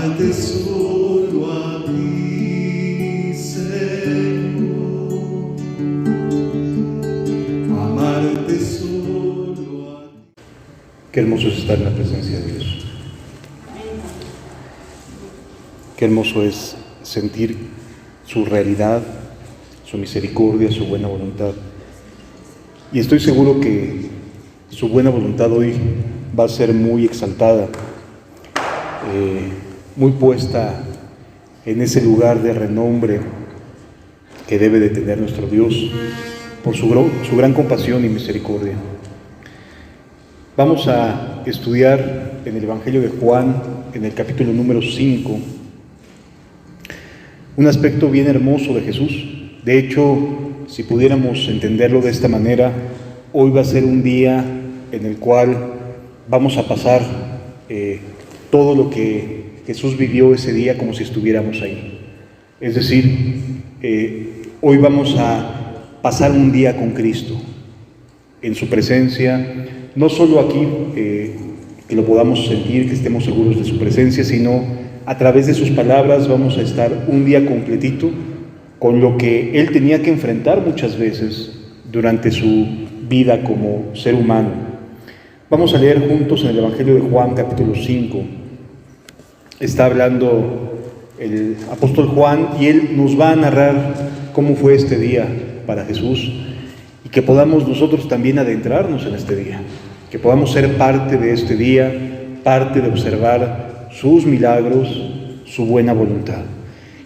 amarte solo a ti, Señor, amarte solo a ti. Qué hermoso es estar en la presencia de Dios. Qué hermoso es sentir su realidad, su misericordia, su buena voluntad. Y estoy seguro que su buena voluntad hoy va a ser muy exaltada, muy puesta en ese lugar de renombre que debe de tener nuestro Dios por su gran compasión y misericordia. Vamos a estudiar en el Evangelio de Juan, en el capítulo número 5, un aspecto bien hermoso de Jesús. De hecho, si pudiéramos entenderlo de esta manera, hoy va a ser un día en el cual vamos a pasar todo lo que Jesús vivió ese día como si estuviéramos ahí. Es decir, hoy vamos a pasar un día con Cristo, en su presencia, no solo aquí, que lo podamos sentir, que estemos seguros de su presencia, sino a través de sus palabras vamos a estar un día completito con lo que Él tenía que enfrentar muchas veces durante su vida como ser humano. Vamos a leer juntos en el Evangelio de Juan, capítulo 5. Está hablando el apóstol Juan y él nos va a narrar cómo fue este día para Jesús y que podamos nosotros también adentrarnos en este día, que podamos ser parte de este día, parte de observar sus milagros, su buena voluntad.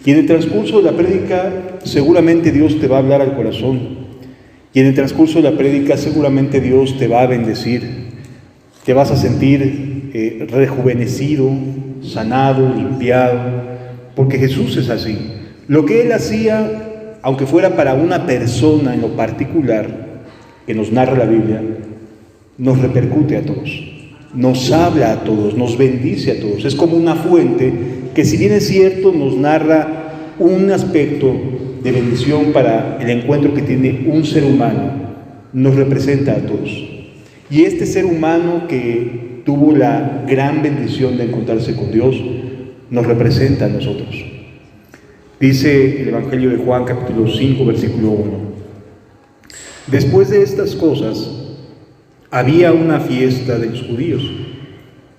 Y en el transcurso de la prédica seguramente Dios te va a hablar al corazón, y en el transcurso de la prédica seguramente Dios te va a bendecir, te vas a sentir rejuvenecido, sanado, limpiado, porque Jesús es así. Lo que Él hacía, aunque fuera para una persona en lo particular, que nos narra la Biblia, nos repercute a todos, nos habla a todos, nos bendice a todos. Es como una fuente que, si bien es cierto, nos narra un aspecto de bendición para el encuentro que tiene un ser humano, nos representa a todos. Y este ser humano que tuvo la gran bendición de encontrarse con Dios, nos representa a nosotros. Dice el Evangelio de Juan, capítulo 5, versículo 1. Después de estas cosas, había una fiesta de los judíos,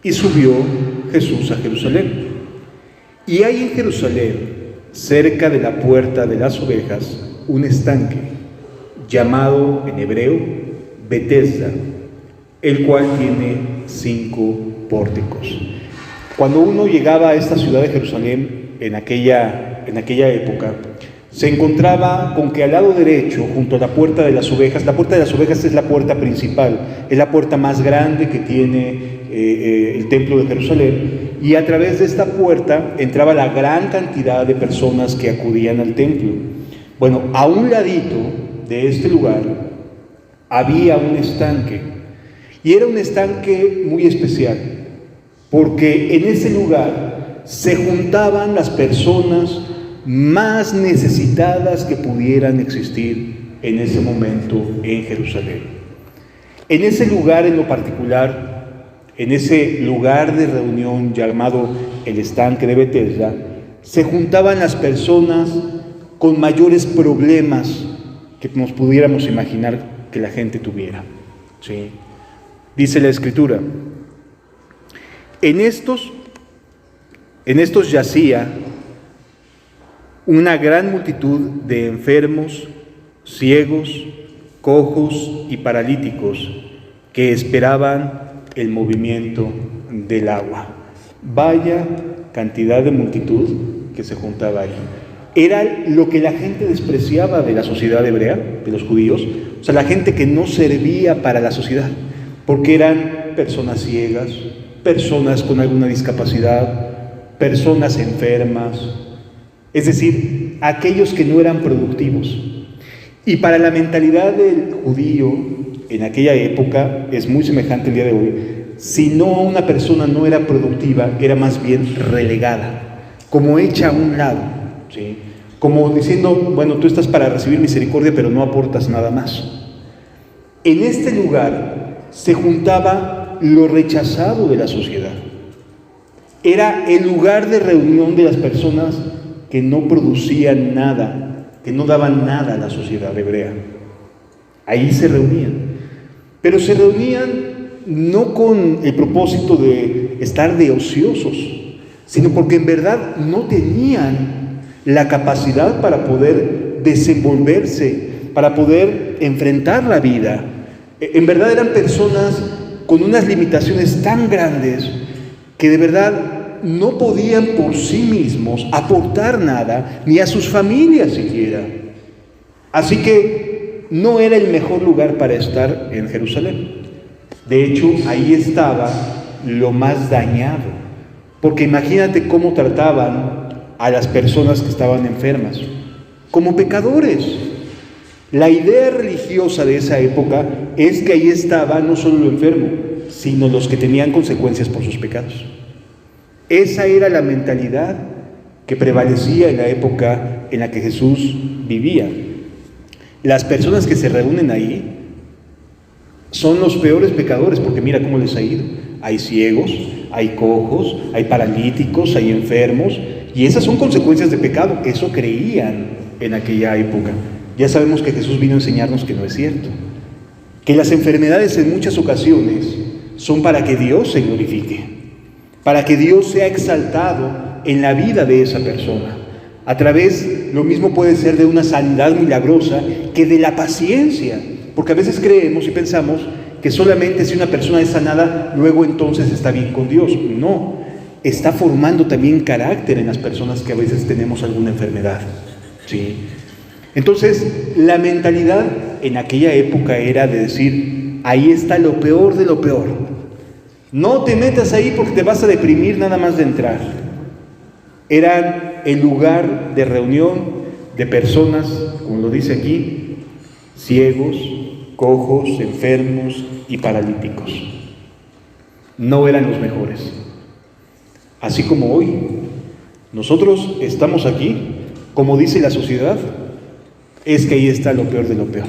y subió Jesús a Jerusalén. Y hay en Jerusalén, cerca de la puerta de las ovejas, un estanque, llamado en hebreo Betesda, el cual tiene 5 pórticos. Cuando uno llegaba a esta ciudad de Jerusalén, en aquella época, se encontraba con que al lado derecho, junto a la puerta de las ovejas es la puerta principal, es la puerta más grande que tiene el templo de Jerusalén, y a través de esta puerta entraba la gran cantidad de personas que acudían al templo. Bueno, a un ladito de este lugar había un estanque, y era un estanque muy especial, porque en ese lugar se juntaban las personas más necesitadas que pudieran existir en ese momento en Jerusalén. En ese lugar en lo particular, en ese lugar de reunión llamado el estanque de Betesda, se juntaban las personas con mayores problemas que nos pudiéramos imaginar que la gente tuviera. ¿Sí? Dice la Escritura, en estos yacía una gran multitud de enfermos, ciegos, cojos y paralíticos que esperaban el movimiento del agua. Vaya cantidad de multitud que se juntaba ahí. Era lo que la gente despreciaba de la sociedad hebrea, de los judíos, o sea, la gente que no servía para la sociedad, porque eran personas ciegas, personas con alguna discapacidad, personas enfermas, es decir, aquellos que no eran productivos. Y para la mentalidad del judío en aquella época, es muy semejante al día de hoy, si no una persona no era productiva, era más bien relegada, como hecha a un lado, ¿sí? Como diciendo, bueno, tú estás para recibir misericordia, pero no aportas nada más. En este lugar se juntaba lo rechazado de la sociedad. Era el lugar de reunión de las personas que no producían nada, que no daban nada a la sociedad hebrea. Ahí se reunían. Pero se reunían no con el propósito de estar de ociosos, sino porque en verdad no tenían la capacidad para poder desenvolverse, para poder enfrentar la vida. En verdad eran personas con unas limitaciones tan grandes que de verdad no podían por sí mismos aportar nada, ni a sus familias siquiera. Así que no era el mejor lugar para estar en Jerusalén. De hecho, ahí estaba lo más dañado, porque imagínate cómo trataban a las personas que estaban enfermas, como pecadores. La idea religiosa de esa época es que ahí estaba no solo lo enfermo, sino los que tenían consecuencias por sus pecados. Esa era la mentalidad que prevalecía en la época en la que Jesús vivía. Las personas que se reúnen ahí son los peores pecadores, porque mira cómo les ha ido. Hay ciegos, hay cojos, hay paralíticos, hay enfermos, y esas son consecuencias de pecado. Eso creían en aquella época. Ya sabemos que Jesús vino a enseñarnos que no es cierto, que las enfermedades en muchas ocasiones son para que Dios se glorifique, para que Dios sea exaltado en la vida de esa persona. A través, lo mismo puede ser de una sanidad milagrosa que de la paciencia, porque a veces creemos y pensamos que solamente si una persona es sanada, luego entonces está bien con Dios. No, está formando también carácter en las personas que a veces tenemos alguna enfermedad, ¿sí? Entonces, la mentalidad en aquella época era de decir, ahí está lo peor de lo peor. No te metas ahí porque te vas a deprimir nada más de entrar. Eran el lugar de reunión de personas, como lo dice aquí, ciegos, cojos, enfermos y paralíticos. No eran los mejores. Así como hoy, nosotros estamos aquí, como dice la sociedad, es que ahí está lo peor de lo peor.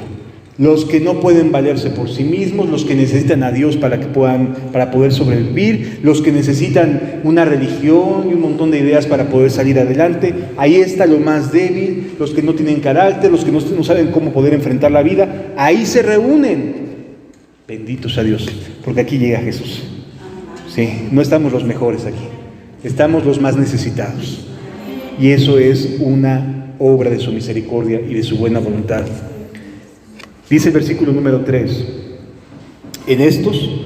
Los que no pueden valerse por sí mismos, los que necesitan a Dios para poder sobrevivir, los que necesitan una religión y un montón de ideas para poder salir adelante. Ahí está lo más débil, los que no tienen carácter, los que no saben cómo poder enfrentar la vida. Ahí se reúnen. Bendito sea Dios, porque aquí llega Jesús. Sí, no estamos los mejores aquí, estamos los más necesitados. Y eso es una obra de su misericordia y de su buena voluntad. Dice el versículo número 3, en estos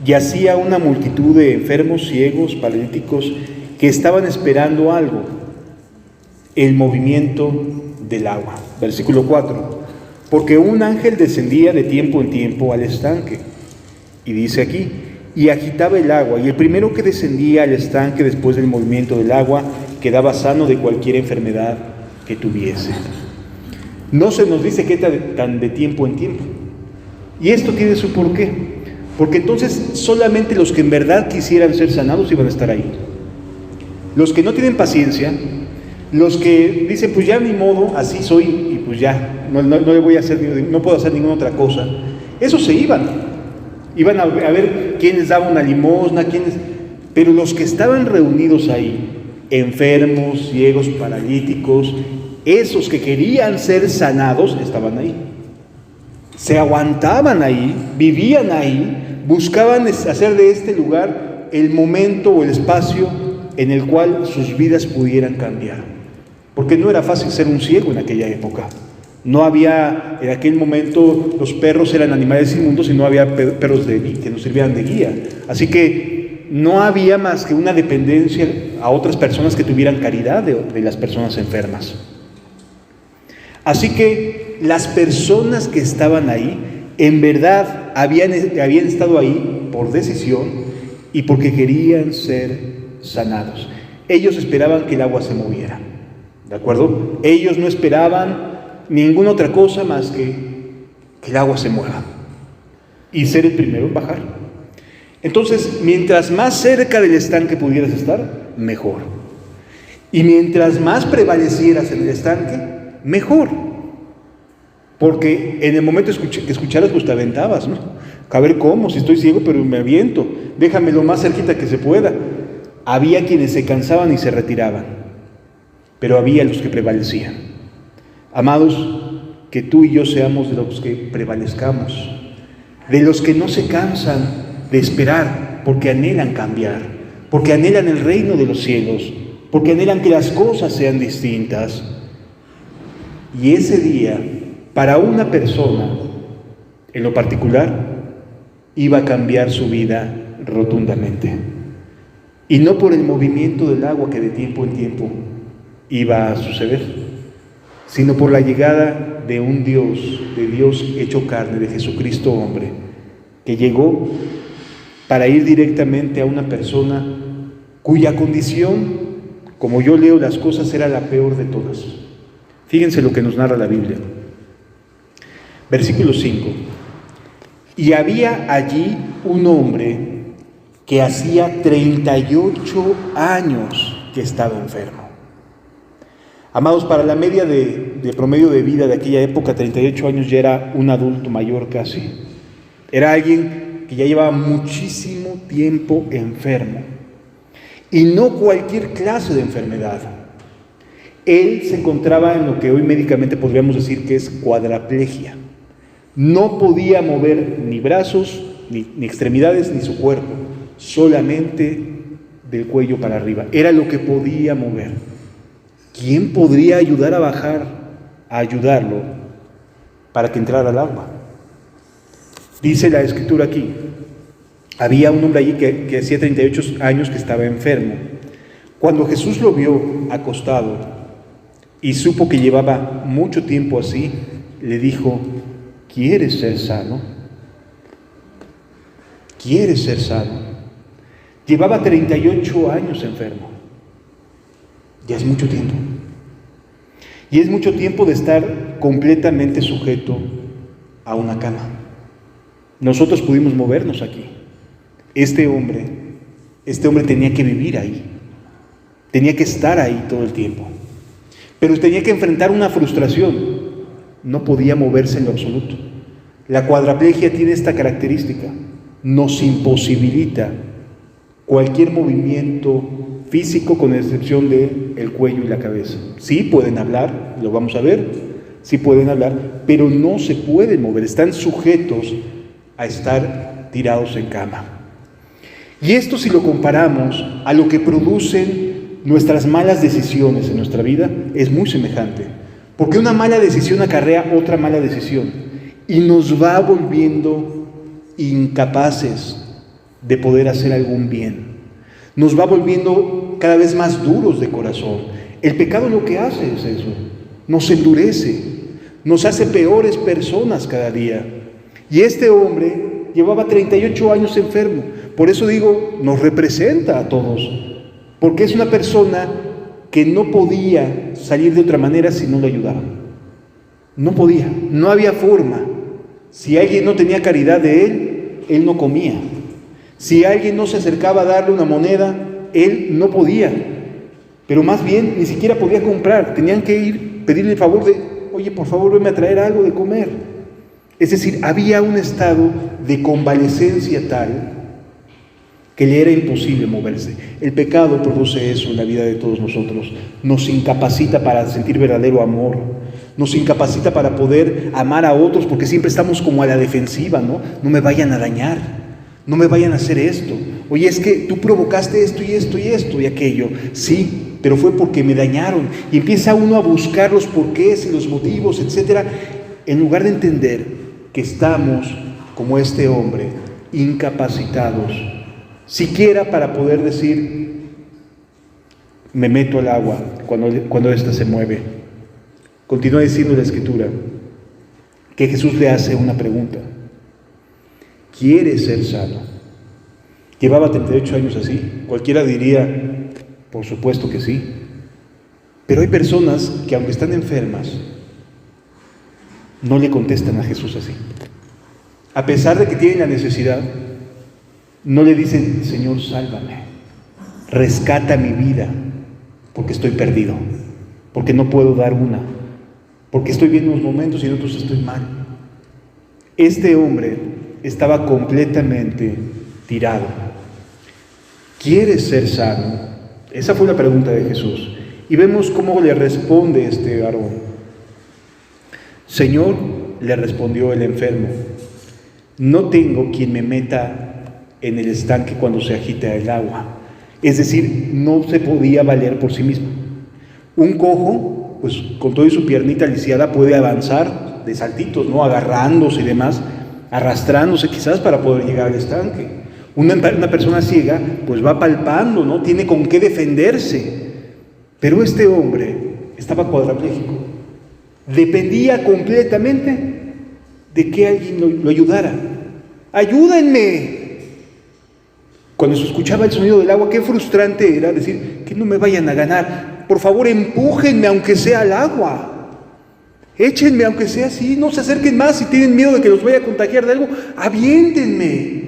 yacía una multitud de enfermos, ciegos, paralíticos, que estaban esperando algo, el movimiento del agua. Versículo 4, porque un ángel descendía de tiempo en tiempo al estanque, y dice aquí, y agitaba el agua, y el primero que descendía al estanque después del movimiento del agua, quedaba sano de cualquier enfermedad que tuviese. No se nos dice que tan de tiempo en tiempo. Y esto tiene su porqué. Porque entonces solamente los que en verdad quisieran ser sanados iban a estar ahí. Los que no tienen paciencia, los que dicen, pues ya ni modo, así soy, y pues ya, no le voy a hacer, no puedo hacer ninguna otra cosa. Esos se iban. Iban a ver quién les daba una limosna, pero los que estaban reunidos ahí, enfermos, ciegos, paralíticos, esos que querían ser sanados, estaban ahí. Se aguantaban ahí, vivían ahí, buscaban hacer de este lugar el momento o el espacio en el cual sus vidas pudieran cambiar. Porque no era fácil ser un ciego en aquella época. No había, en aquel momento, los perros eran animales inmundos y no había perros que nos sirvieran de guía. Así que no había más que una dependencia a otras personas que tuvieran caridad de las personas enfermas. Así que las personas que estaban ahí, en verdad habían estado ahí por decisión y porque querían ser sanados. Ellos esperaban que el agua se moviera, ¿de acuerdo? Ellos no esperaban ninguna otra cosa más que el agua se mueva y ser el primero en bajar. Entonces, mientras más cerca del estanque pudieras estar, mejor. Y mientras más prevalecieras en el estanque, mejor. Porque en el momento que escucharas, pues te aventabas, ¿no? A ver cómo, si estoy ciego, pero me aviento. Déjame lo más cerquita que se pueda. Había quienes se cansaban y se retiraban, pero había los que prevalecían. Amados, que tú y yo seamos de los que prevalezcamos, de los que no se cansan de esperar, porque anhelan cambiar, porque anhelan el reino de los cielos, porque anhelan que las cosas sean distintas. Y ese día, para una persona, en lo particular, iba a cambiar su vida rotundamente. Y no por el movimiento del agua que de tiempo en tiempo iba a suceder, sino por la llegada de un Dios, de Dios hecho carne, de Jesucristo hombre, que llegó para ir directamente a una persona cuya condición, como yo leo las cosas, era la peor de todas. Fíjense lo que nos narra la Biblia. Versículo 5. Y había allí un hombre que hacía 38 años que estaba enfermo. Amados, para la media de promedio de vida de aquella época, 38 años ya era un adulto mayor casi. Era alguien que ya llevaba muchísimo tiempo enfermo. Y no cualquier clase de enfermedad. Él se encontraba en lo que hoy médicamente podríamos decir que es cuadraplegia. No podía mover ni brazos, ni extremidades, ni su cuerpo, solamente del cuello para arriba. Era lo que podía mover. ¿Quién podría ayudar a bajar, a ayudarlo para que entrara al agua? Dice la Escritura aquí, había un hombre allí que hacía 38 años que estaba enfermo. Cuando Jesús lo vio acostado y supo que llevaba mucho tiempo así, le dijo: ¿quieres ser sano? ¿Quieres ser sano? Llevaba 38 años enfermo. Ya es mucho tiempo. Y es mucho tiempo de estar completamente sujeto a una cama. Nosotros pudimos movernos aquí. Este hombre tenía que vivir ahí. Tenía que estar ahí todo el tiempo. Pero tenía que enfrentar una frustración. No podía moverse en lo absoluto. La cuadraplegia tiene esta característica: nos imposibilita cualquier movimiento físico con excepción del cuello y la cabeza. Sí pueden hablar, lo vamos a ver, sí pueden hablar, pero no se pueden mover, están sujetos a estar tirados en cama. Y esto, si lo comparamos a lo que producen nuestras malas decisiones en nuestra vida, es muy semejante. Porque una mala decisión acarrea otra mala decisión y nos va volviendo incapaces de poder hacer algún bien. Nos va volviendo cada vez más duros de corazón. El pecado lo que hace es eso, nos endurece, nos hace peores personas cada día. Y este hombre llevaba 38 años enfermo. Por eso digo, nos representa a todos, porque es una persona que no podía salir de otra manera si no lo ayudaban. No podía, no había forma. Si alguien no tenía caridad de él no comía. Si alguien no se acercaba a darle una moneda, él no podía. Pero más bien, ni siquiera podía comprar. Tenían que ir, pedirle el favor de: oye, por favor, venme a traer algo de comer. Es decir, había un estado de convalecencia tal que le era imposible moverse. El pecado produce eso en la vida de todos nosotros. Nos incapacita para sentir verdadero amor. Nos incapacita para poder amar a otros, porque siempre estamos como a la defensiva, ¿no? No me vayan a dañar, no me vayan a hacer esto. Oye, es que tú provocaste esto y esto y esto y aquello. Sí, pero fue porque me dañaron. Y empieza uno a buscar los porqués y los motivos, etcétera, en lugar de entender que estamos, como este hombre, incapacitados, siquiera para poder decir: me meto al agua cuando ésta se mueve. Continúa diciendo la Escritura que Jesús le hace una pregunta: ¿quieres ser sano? Llevaba 38 años así. Cualquiera diría: por supuesto que sí. Pero hay personas que, aunque están enfermas, no le contestan a Jesús así. A pesar de que tienen la necesidad, no le dicen: Señor, sálvame, rescata mi vida, porque estoy perdido, porque no puedo dar una, porque estoy bien en unos momentos y en otros estoy mal. Este hombre estaba completamente tirado. ¿quieres ser sano? Esa fue la pregunta de Jesús. Y vemos cómo le responde este varón. Señor, le respondió el enfermo, no tengo quien me meta en el estanque cuando se agita el agua. Es decir, no se podía valer por sí mismo. Un cojo, pues con toda su piernita lisiada puede avanzar de saltitos, ¿no? Agarrándose y demás, arrastrándose quizás para poder llegar al estanque. Una persona ciega, pues va palpando, ¿no? Tiene con qué defenderse. Pero este hombre estaba cuadraplégico. Dependía completamente de que alguien lo ayudara. ¡Ayúdenme! Cuando se escuchaba el sonido del agua, qué frustrante era decir, que no me vayan a ganar. Por favor, empújenme aunque sea al agua. Échenme aunque sea así. No se acerquen más si tienen miedo de que los vaya a contagiar de algo. Aviéntenme,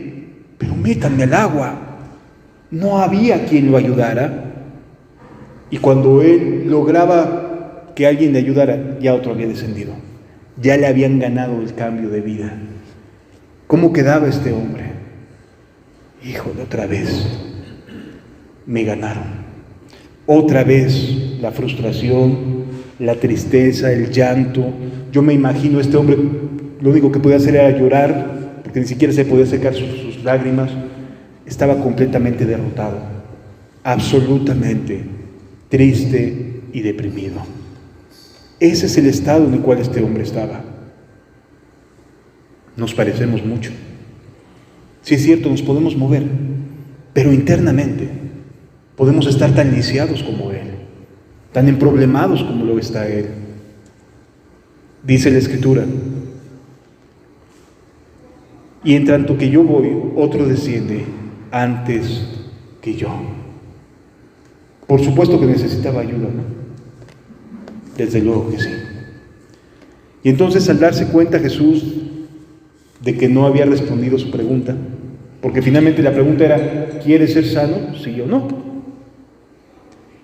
pero métanme al agua. No había quien lo ayudara. Y cuando él lograba que alguien le ayudara, ya otro había descendido. Ya le habían ganado el cambio de vida. ¿Cómo quedaba este hombre? Híjole, otra vez me ganaron. Otra vez la frustración, la tristeza, el llanto. Yo me imagino a este hombre, lo único que podía hacer era llorar, porque ni siquiera se podía secar sus lágrimas. Estaba completamente derrotado, absolutamente triste y deprimido. Ese es el estado en el cual este hombre estaba. Nos parecemos mucho. Sí es cierto, nos podemos mover, pero internamente podemos estar tan lisiados como él, tan emproblemados como lo está él. Dice la Escritura, y en tanto que yo voy, otro desciende antes que yo. Por supuesto que necesitaba ayuda, ¿no? Desde luego que sí. Y entonces al darse cuenta Jesús de que no había respondido su pregunta, porque finalmente la pregunta era, ¿quieres ser sano? Sí o no.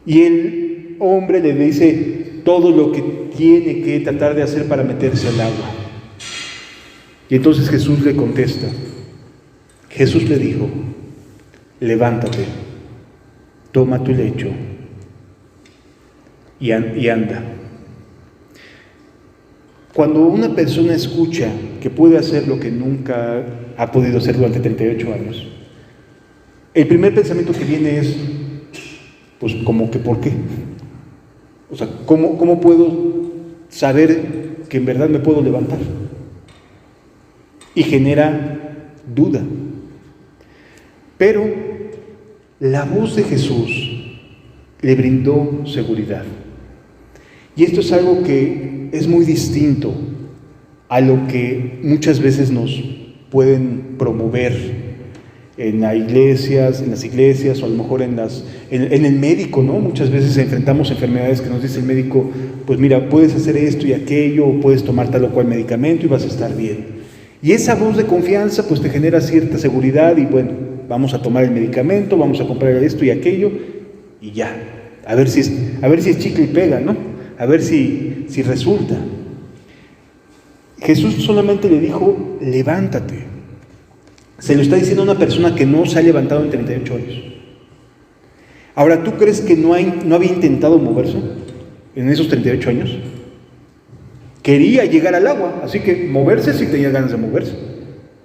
Y el hombre le dice todo lo que tiene que tratar de hacer para meterse al agua. Y entonces Jesús le contesta. Jesús le dijo, levántate, toma tu lecho y anda. Cuando una persona escucha que puede hacer lo que nunca ha podido hacer durante 38 años, el primer pensamiento que viene es, pues, ¿cómo que por qué? O sea, ¿cómo puedo saber que en verdad me puedo levantar? Y genera duda. Pero la voz de Jesús le brindó seguridad. Y esto es algo que es muy distinto a lo que muchas veces nos pueden promover en las iglesias o a lo mejor en el médico, ¿no? Muchas veces enfrentamos enfermedades que nos dice el médico, pues mira, puedes hacer esto y aquello, o puedes tomar tal o cual medicamento y vas a estar bien. Y esa voz de confianza pues te genera cierta seguridad y bueno, vamos a tomar el medicamento, vamos a comprar esto y aquello y ya, a ver si es chicle y pega, ¿no? A ver si resulta. Jesús solamente le dijo, levántate. Se lo está diciendo a una persona que no se ha levantado en 38 años. Ahora, ¿tú crees que no había intentado moverse en esos 38 años? Quería llegar al agua, así que moverse sí tenía ganas de moverse.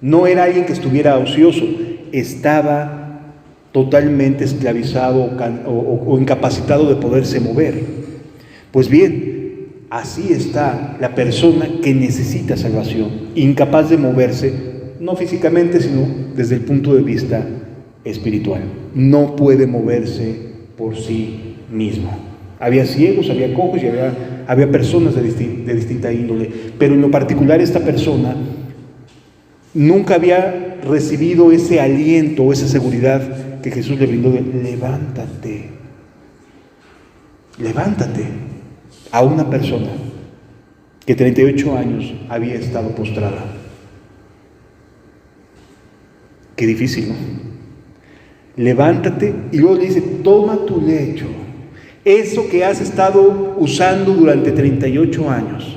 No era alguien que estuviera ocioso, estaba totalmente esclavizado o incapacitado de poderse mover. Pues bien, así está la persona que necesita salvación, incapaz de moverse, no físicamente, sino desde el punto de vista espiritual. No puede moverse por sí mismo. Había ciegos, había cojos y había personas de distinta índole, pero en lo particular esta persona nunca había recibido ese aliento o esa seguridad que Jesús le brindó de levántate, levántate, a una persona que 38 años había estado postrada. Qué difícil, ¿no? Levántate y luego le dice, toma tu lecho. Eso que has estado usando durante 38 años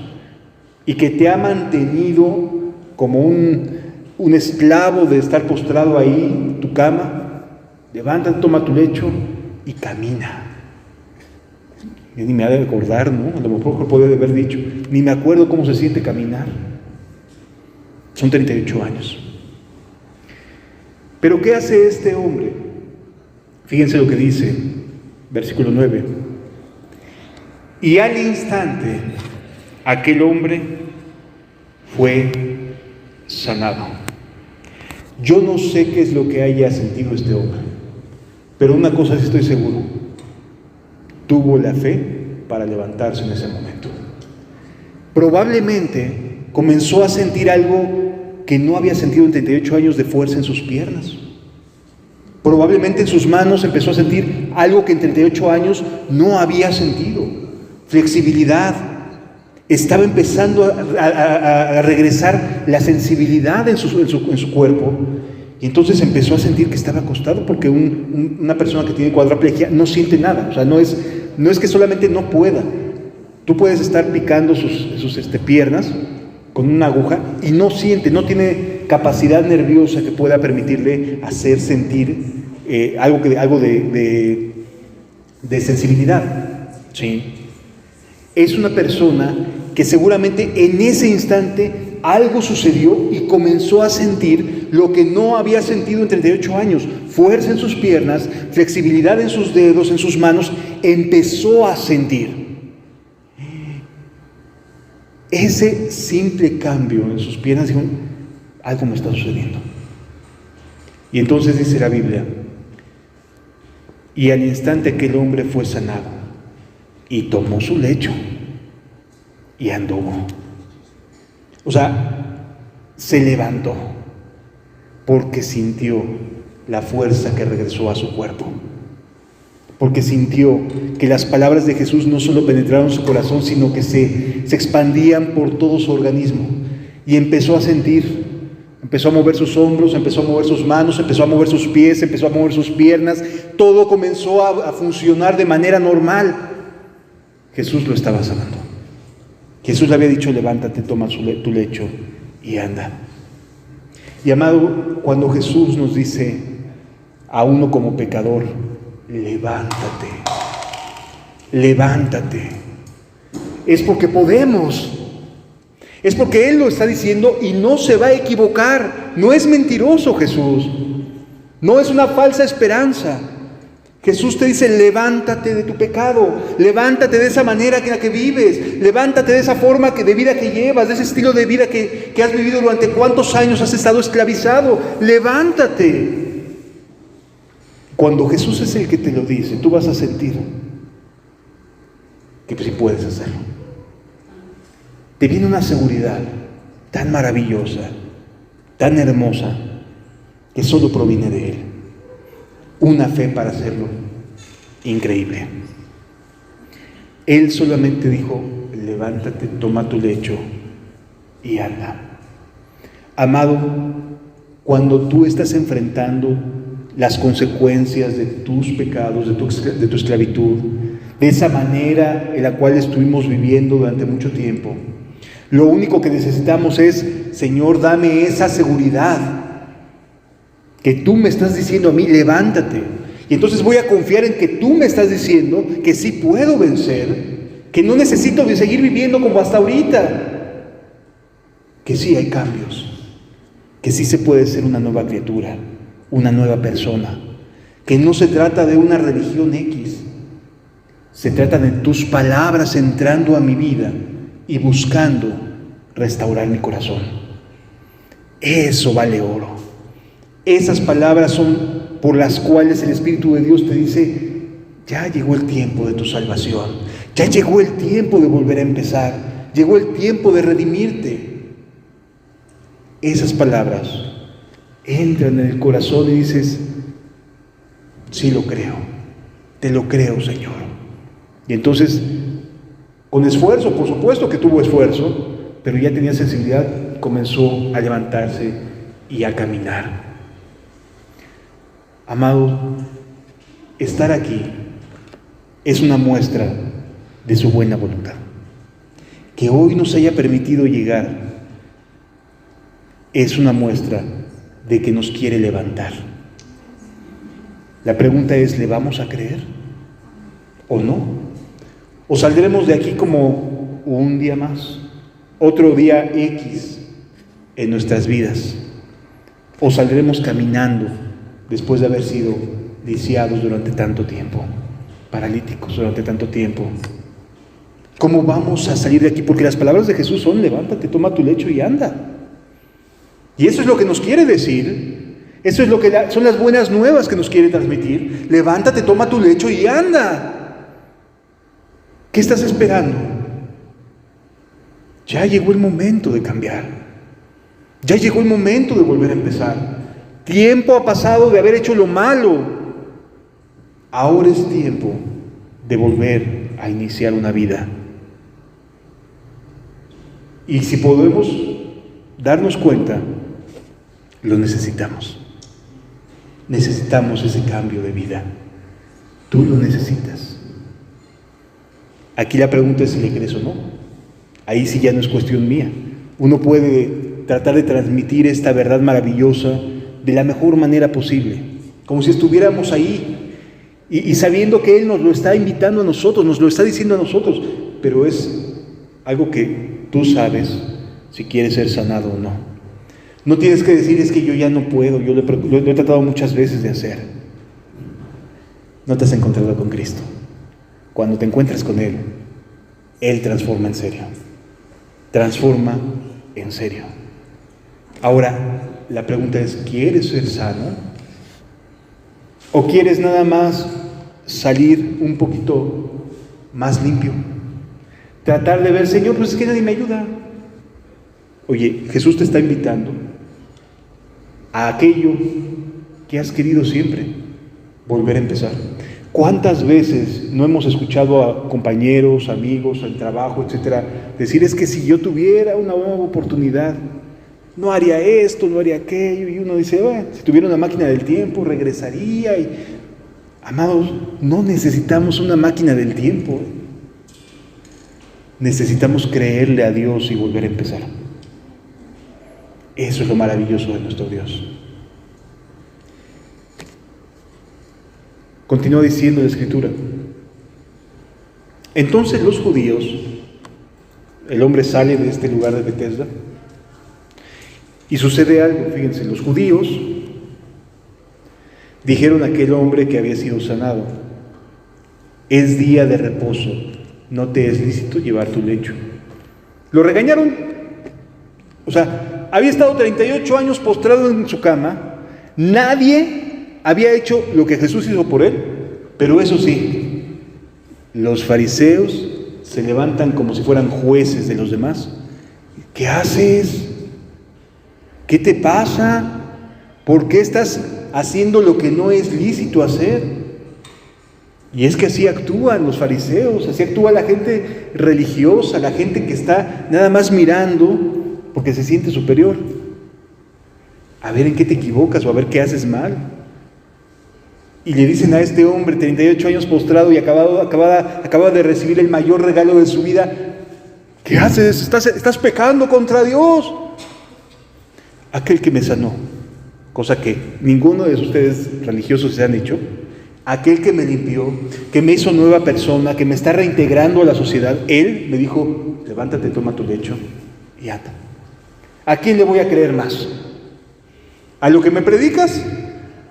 y que te ha mantenido como un esclavo de estar postrado ahí en tu cama, levántate, toma tu lecho y camina. Yo ni me ha de acordar, ¿no? A lo mejor podría haber dicho, ni me acuerdo cómo se siente caminar. Son 38 años. Pero ¿qué hace este hombre? Fíjense lo que dice, versículo 9. Y al instante, aquel hombre fue sanado. Yo no sé qué es lo que haya sentido este hombre, pero una cosa sí estoy seguro: tuvo la fe para levantarse en ese momento. Probablemente comenzó a sentir algo que no había sentido en 38 años de fuerza en sus piernas. Probablemente en sus manos empezó a sentir algo que en 38 años no había sentido: flexibilidad. Estaba empezando a regresar la sensibilidad en su cuerpo, y entonces empezó a sentir que estaba acostado, porque una persona que tiene cuadraplegia no siente nada. O sea, no es que solamente no pueda. Tú puedes estar picando sus piernas con una aguja y no siente, no tiene capacidad nerviosa que pueda permitirle hacer sentir algo de sensibilidad. ¿Sí? Es una persona que seguramente en ese instante algo sucedió y comenzó a sentir lo que no había sentido en 38 años: fuerza en sus piernas, flexibilidad en sus dedos, en sus manos. Empezó a sentir. Ese simple cambio en sus piernas, dijo: algo me está sucediendo. Y entonces dice la Biblia: y al instante aquel hombre fue sanado, y tomó su lecho y anduvo. O sea, se levantó porque sintió la fuerza que regresó a su cuerpo, porque sintió que las palabras de Jesús no solo penetraron su corazón, sino que se expandían por todo su organismo, y empezó a sentir. Empezó a mover sus hombros, empezó a mover sus manos, empezó a mover sus pies, empezó a mover sus piernas. Todo comenzó a funcionar de manera normal. Jesús lo estaba sanando. Jesús le había dicho: levántate, toma tu lecho y anda. Y amado, cuando Jesús nos dice a uno como pecador: levántate, levántate, es porque podemos. Es porque Él lo está diciendo y no se va a equivocar. No es mentiroso Jesús. No es una falsa esperanza. Jesús te dice: levántate de tu pecado. Levántate de esa manera en la que vives. Levántate de esa forma de vida que llevas, de ese estilo de vida que has vivido durante cuántos años has estado esclavizado. Levántate. Cuando Jesús es el que te lo dice, tú vas a sentir que sí puedes hacerlo. Te viene una seguridad tan maravillosa, tan hermosa, que solo proviene de Él. Una fe para hacerlo increíble. Él solamente dijo: levántate, toma tu lecho y anda. Amado, cuando tú estás enfrentando las consecuencias de tus pecados, de tu esclavitud, de esa manera en la cual estuvimos viviendo durante mucho tiempo, lo único que necesitamos es: Señor, dame esa seguridad que tú me estás diciendo a mí, levántate. Y entonces voy a confiar en que tú me estás diciendo que sí puedo vencer, que no necesito seguir viviendo como hasta ahorita, que sí hay cambios, que sí se puede ser una nueva criatura, una nueva persona, que no se trata de una religión X, se trata de tus palabras entrando a mi vida y buscando restaurar mi corazón. Eso vale oro. Esas palabras son por las cuales el Espíritu de Dios te dice: ya llegó el tiempo de tu salvación, ya llegó el tiempo de volver a empezar, llegó el tiempo de redimirte. Esas palabras entran en el corazón y dices: sí lo creo, te lo creo, Señor. Y entonces, con esfuerzo, por supuesto que tuvo esfuerzo, pero ya tenía sensibilidad, comenzó a levantarse y a caminar. Amado, estar aquí es una muestra de su buena voluntad. Que hoy nos haya permitido llegar es una muestra de que nos quiere levantar. La pregunta es, ¿le vamos a creer o no? ¿O saldremos de aquí como un día más, otro día X en nuestras vidas? ¿O saldremos caminando después de haber sido lisiados durante tanto tiempo, paralíticos durante tanto tiempo? ¿Cómo vamos a salir de aquí? Porque las palabras de Jesús son: levántate, toma tu lecho y anda. Y eso es lo que nos quiere decir. Eso es lo que son las buenas nuevas que nos quiere transmitir. Levántate, toma tu lecho y anda. ¿Qué estás esperando? Ya llegó el momento de cambiar. Ya llegó el momento de volver a empezar. Tiempo ha pasado de haber hecho lo malo. Ahora es tiempo de volver a iniciar una vida. Y si podemos darnos cuenta, lo necesitamos. Necesitamos ese cambio de vida. Tú lo necesitas. Aquí la pregunta es si le crees o no. Ahí sí ya no es cuestión mía. Uno puede tratar de transmitir esta verdad maravillosa de la mejor manera posible, como si estuviéramos ahí y sabiendo que Él nos lo está invitando a nosotros, nos lo está diciendo a nosotros, pero es algo que tú sabes si quieres ser sanado o no. No tienes que decir: es que yo ya no puedo, yo lo he tratado muchas veces de hacer. No te has encontrado con Cristo. Cuando te encuentres con Él, Él transforma en serio. Transforma en serio. Ahora, la pregunta es: ¿quieres ser sano? ¿O quieres nada más salir un poquito más limpio? Tratar de ver: Señor, pues es que nadie me ayuda. Oye, Jesús te está invitando a aquello que has querido siempre, volver a empezar. ¿Cuántas veces no hemos escuchado a compañeros, amigos, al trabajo, etcétera, decir: es que si yo tuviera una nueva oportunidad, no haría esto, no haría aquello? Y uno dice: bueno, si tuviera una máquina del tiempo, regresaría. Amados, no necesitamos una máquina del tiempo. Necesitamos creerle a Dios y volver a empezar. Eso es lo maravilloso de nuestro Dios. Continúa diciendo la Escritura: entonces los judíos, el hombre sale de este lugar de Betesda y sucede algo. Fíjense, los judíos dijeron a aquel hombre que había sido sanado: es día de reposo, no te es lícito llevar tu lecho. Lo regañaron. O sea, había estado 38 años postrado en su cama. Nadie había hecho lo que Jesús hizo por él. Pero eso sí, los fariseos se levantan como si fueran jueces de los demás. ¿Qué haces? ¿Qué te pasa? ¿Por qué estás haciendo lo que no es lícito hacer? Y es que así actúan los fariseos, así actúa la gente religiosa, la gente que está nada más mirando porque se siente superior. A ver en qué te equivocas o a ver qué haces mal. Y le dicen a este hombre, 38 años postrado y acaba de recibir el mayor regalo de su vida: ¿qué haces? Estás pecando contra Dios. Aquel que me sanó, cosa que ninguno de ustedes religiosos se han hecho, aquel que me limpió, que me hizo nueva persona, que me está reintegrando a la sociedad, Él me dijo: levántate, toma tu lecho y anda. ¿A quién le voy a creer más? ¿A lo que me predicas?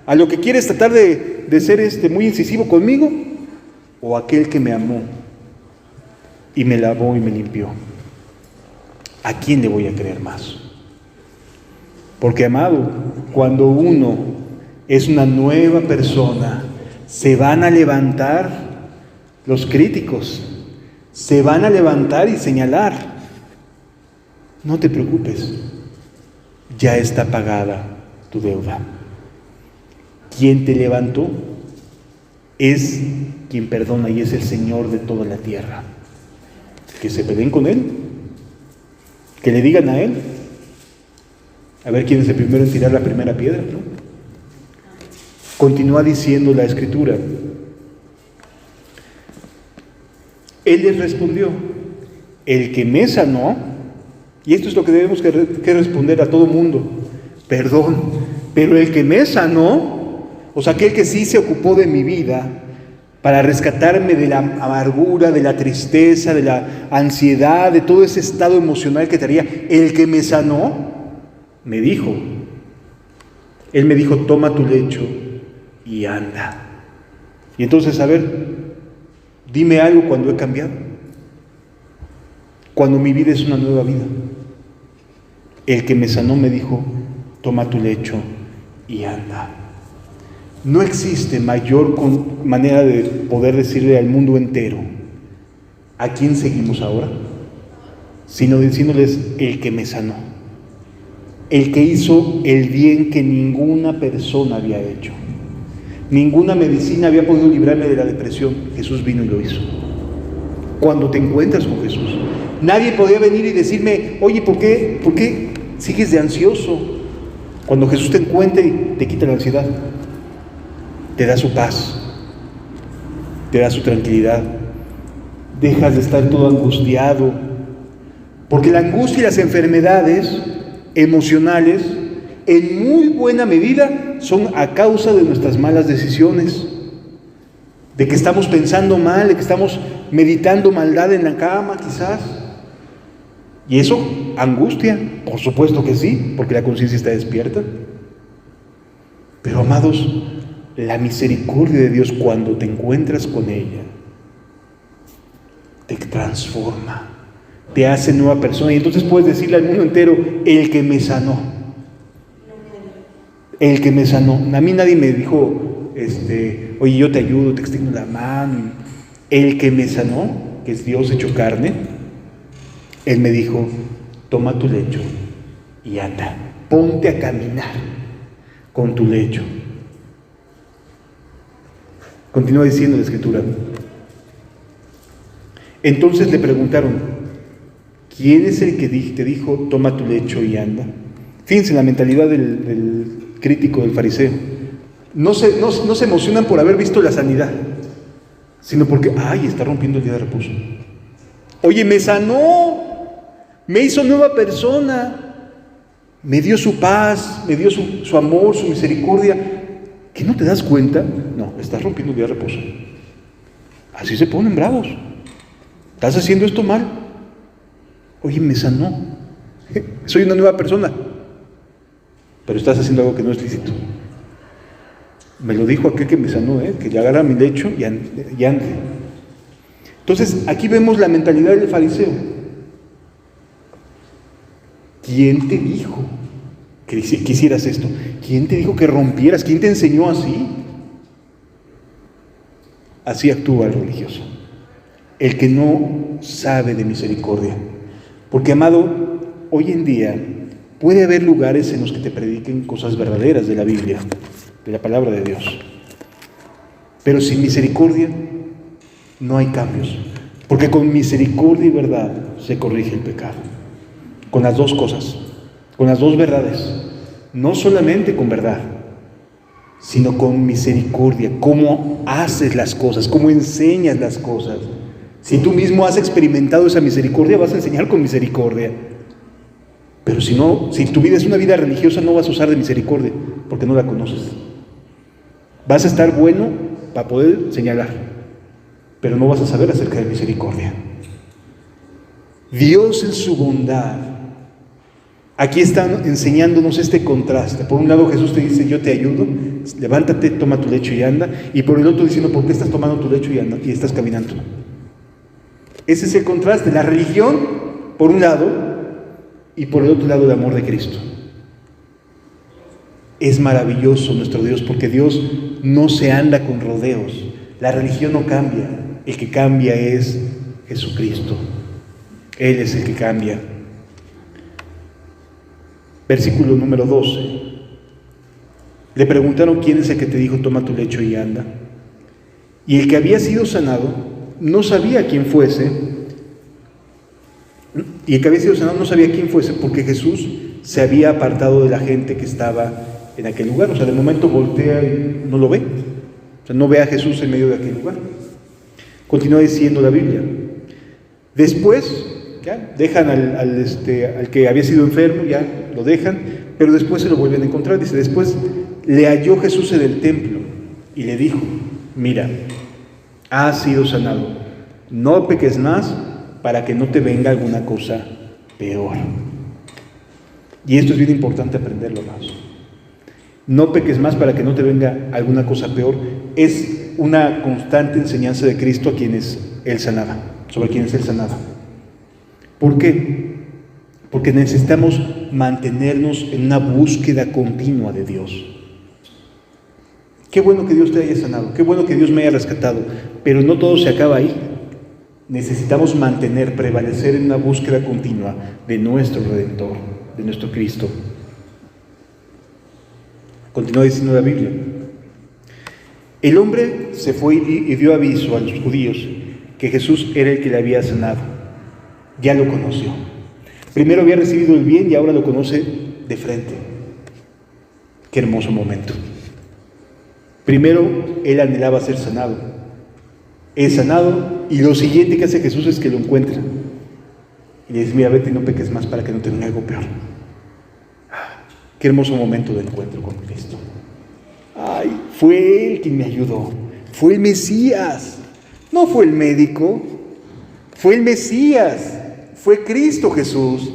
¿A lo que quieres tratar de ser muy incisivo conmigo? ¿O a aquel que me amó y me lavó y me limpió? ¿A quién le voy a creer más? Porque, amado, cuando uno es una nueva persona, se van a levantar los críticos, se van a levantar y señalar. No te preocupes, ya está pagada tu deuda. Quien te levantó es quien perdona y es el Señor de toda la tierra. Que se peleen con Él, que le digan a Él, a ver quién es el primero en tirar la primera piedra, ¿no? Continúa diciendo la Escritura: Él les respondió: el que me sanó. Y esto es lo que debemos que responder a todo mundo: perdón, pero el que me sanó O sea, aquel que sí se ocupó de mi vida para rescatarme de la amargura, de la tristeza, de la ansiedad, de todo ese estado emocional que traía. El que me sanó, me dijo. Él me dijo, toma tu lecho y anda. Y entonces, a ver, dime algo cuando he cambiado. Cuando mi vida es una nueva vida. El que me sanó me dijo, toma tu lecho y anda. No existe mayor manera de poder decirle al mundo entero a quién seguimos ahora, sino diciéndoles el que me sanó, el que hizo el bien que ninguna persona había hecho. Ninguna medicina había podido librarme de la depresión. Jesús vino y lo hizo. Cuando te encuentras con Jesús, nadie podía venir y decirme, oye, ¿por qué sigues de ansioso? Cuando Jesús te encuentra y te quita la ansiedad, te da su paz, te da su tranquilidad, dejas de estar todo angustiado, porque la angustia y las enfermedades emocionales en muy buena medida son a causa de nuestras malas decisiones, de que estamos pensando mal, de que estamos meditando maldad en la cama quizás, y eso angustia, por supuesto que sí, porque la conciencia está despierta. Pero amados, la misericordia de Dios, cuando te encuentras con ella, te transforma, te hace nueva persona, y entonces puedes decirle al mundo entero, el que me sanó, el que me sanó. A mí nadie me dijo, oye, yo te ayudo, te extiendo la mano. El que me sanó, que es Dios hecho carne, Él me dijo, toma tu lecho y anda, ponte a caminar con tu lecho. Continúa diciendo la Escritura. Entonces le preguntaron, ¿quién es el que te dijo, toma tu lecho y anda? Fíjense la mentalidad del crítico, del fariseo. No se emocionan por haber visto la sanidad, sino porque, está rompiendo el día de reposo. Oye, me sanó, me hizo nueva persona, me dio su paz, me dio su amor, su misericordia. ¿Que no te das cuenta? No, estás rompiendo el día de reposo. Así se ponen bravos. Estás haciendo esto mal. Oye, me sanó. Soy una nueva persona. Pero estás haciendo algo que no es lícito. Me lo dijo aquel que me sanó, que le agarra mi lecho y ande. Entonces, aquí vemos la mentalidad del fariseo. ¿Quién te dijo que hicieras esto? ¿Quién te dijo que rompieras? ¿Quién te enseñó así? Así actúa el religioso, el que no sabe de misericordia. Porque, amado, hoy en día puede haber lugares en los que te prediquen cosas verdaderas de la Biblia, de la palabra de Dios. Pero sin misericordia no hay cambios. Porque con misericordia y verdad se corrige el pecado. Con las dos cosas, con las dos verdades. No solamente con verdad, sino con misericordia. Cómo haces las cosas, cómo enseñas las cosas. Si tú mismo has experimentado esa misericordia, vas a enseñar con misericordia. Pero si tu vida es una vida religiosa, no vas a usar de misericordia, porque no la conoces. Vas a estar bueno para poder señalar, pero no vas a saber acerca de misericordia. Dios en su bondad, aquí están enseñándonos este contraste. Por un lado Jesús te dice, yo te ayudo, levántate, toma tu lecho y anda. Y por el otro diciendo, ¿por qué estás tomando tu lecho y estás caminando? Ese es el contraste, la religión por un lado y por el otro lado el amor de Cristo. Es maravilloso nuestro Dios, porque Dios no se anda con rodeos. La religión no cambia, el que cambia es Jesucristo. Él es el que cambia. Versículo número 12. Le preguntaron, ¿quién es el que te dijo, toma tu lecho y anda? Y el que había sido sanado no sabía quién fuese. Y el que había sido sanado no sabía quién fuese, porque Jesús se había apartado de la gente que estaba en aquel lugar. O sea, de momento voltea y no lo ve. O sea, no ve a Jesús en medio de aquel lugar. Continúa diciendo la Biblia. Después, ya, dejan al que había sido enfermo, ya lo dejan, pero después se lo vuelven a encontrar. Dice, después le halló Jesús en el templo. y le dijo: mira, has sido sanado, no peques más para que no te venga alguna cosa peor. Y esto es bien importante aprenderlo, más. No peques más para que no te venga alguna cosa peor. Es una constante enseñanza de Cristo a quienes Él sanaba, sobre quienes Él sanaba. ¿Por qué? Porque necesitamos mantenernos en una búsqueda continua de Dios. Qué bueno que Dios te haya sanado, qué bueno que Dios me haya rescatado, pero no todo se acaba ahí. Necesitamos prevalecer en una búsqueda continua de nuestro Redentor, de nuestro Cristo. Continúa diciendo la Biblia: el hombre se fue y dio aviso a los judíos que Jesús era el que le había sanado. Ya lo conoció. Primero había recibido el bien y ahora lo conoce de frente. Qué hermoso momento. Primero él anhelaba ser sanado. Es sanado y lo siguiente que hace Jesús es que lo encuentra. Y le dice: mira, vete y no peques más para que no te venga algo peor. Qué hermoso momento de encuentro con Cristo. Ay, fue Él quien me ayudó. Fue el Mesías. No fue el médico. Fue el Mesías. Fue Cristo Jesús.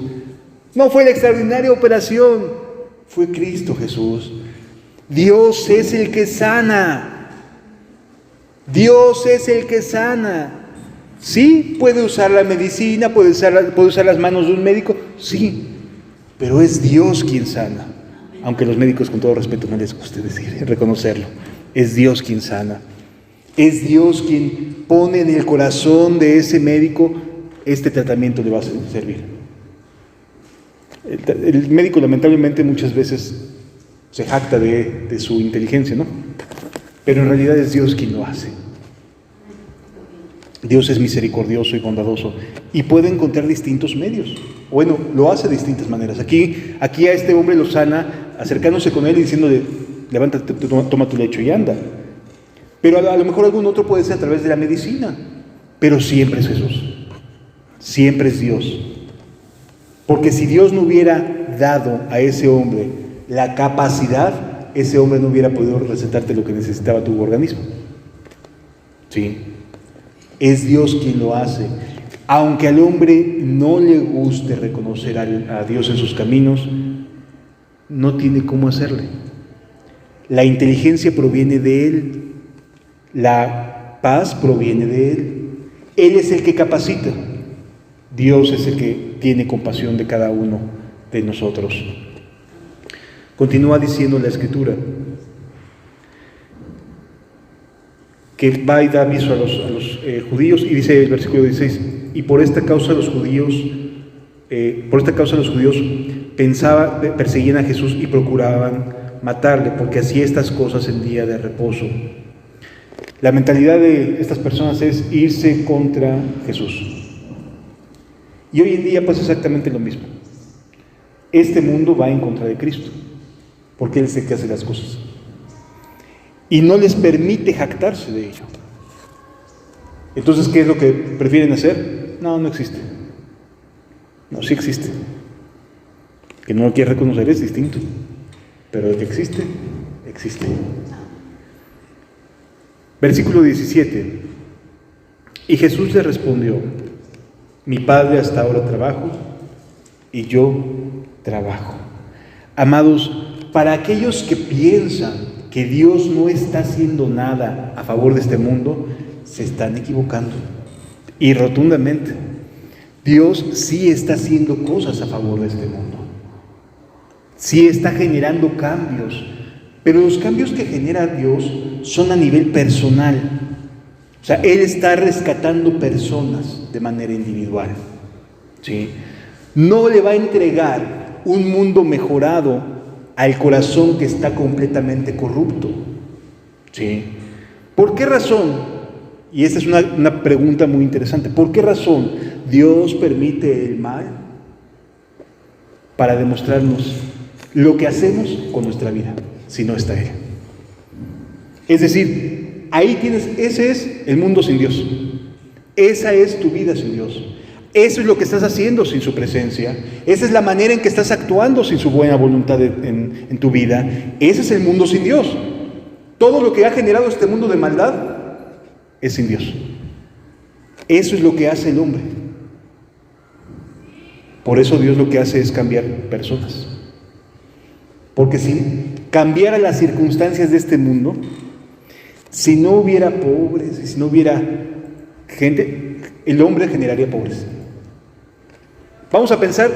No fue la extraordinaria operación. Fue Cristo Jesús. Dios es el que sana. Dios es el que sana. Sí, puede usar la medicina, puede usar las manos de un médico. Sí, pero es Dios quien sana. Aunque a los médicos, con todo respeto, no les guste reconocerlo. Es Dios quien sana. Es Dios quien pone en el corazón de ese médico: este tratamiento le va a servir. El médico, lamentablemente, muchas veces se jacta de su inteligencia, ¿no? Pero en realidad es Dios quien lo hace. Dios es misericordioso y bondadoso y puede encontrar distintos medios. Bueno, lo hace de distintas maneras. Aquí a este hombre lo sana acercándose con él y diciéndole: levántate, toma tu lecho y anda. Pero a lo mejor algún otro puede ser a través de la medicina. Pero siempre es Jesús. Siempre es Dios. Porque si Dios no hubiera dado a ese hombre la capacidad, ese hombre no hubiera podido recetarte lo que necesitaba tu organismo. Sí. Es Dios quien lo hace. Aunque al hombre no le guste reconocer a Dios en sus caminos, no tiene cómo hacerle. La inteligencia proviene de Él. La paz proviene de Él. Él es el que capacita. Dios es el que tiene compasión de cada uno de nosotros. Continúa diciendo la Escritura que va y da aviso a los judíos, y dice el versículo 16: y por esta causa los judíos perseguían a Jesús y procuraban matarle, porque hacía estas cosas en día de reposo. La mentalidad de estas personas es irse contra Jesús. Y hoy en día pasa exactamente lo mismo. Este mundo va en contra de Cristo, porque Él es el que hace las cosas. Y no les permite jactarse de ello. Entonces, ¿qué es lo que prefieren hacer? No existe. No, sí existe. Que no lo quiere reconocer es distinto. Pero el que existe, existe. Versículo 17. Y Jesús le respondió: mi Padre hasta ahora trabajo y yo trabajo. Amados, para aquellos que piensan que Dios no está haciendo nada a favor de este mundo, se están equivocando. Y rotundamente, Dios sí está haciendo cosas a favor de este mundo. Sí está generando cambios, pero los cambios que genera Dios son a nivel personal. O sea, Él está rescatando personas de manera individual. ¿Sí? No le va a entregar un mundo mejorado al corazón que está completamente corrupto. ¿Sí? ¿Por qué razón? Y esta es una pregunta muy interesante. ¿Por qué razón Dios permite el mal? Para demostrarnos lo que hacemos con nuestra vida, si no está Él. Es decir, ahí tienes, ese es el mundo sin Dios. Esa es tu vida sin Dios. Eso es lo que estás haciendo sin su presencia. Esa es la manera en que estás actuando sin su buena voluntad en tu vida. Ese es el mundo sin Dios. Todo lo que ha generado este mundo de maldad es sin Dios. Eso es lo que hace el hombre. Por eso Dios lo que hace es cambiar personas. Porque si cambiara las circunstancias de este mundo, si no hubiera pobres, si no hubiera gente, el hombre generaría pobres. Vamos a pensar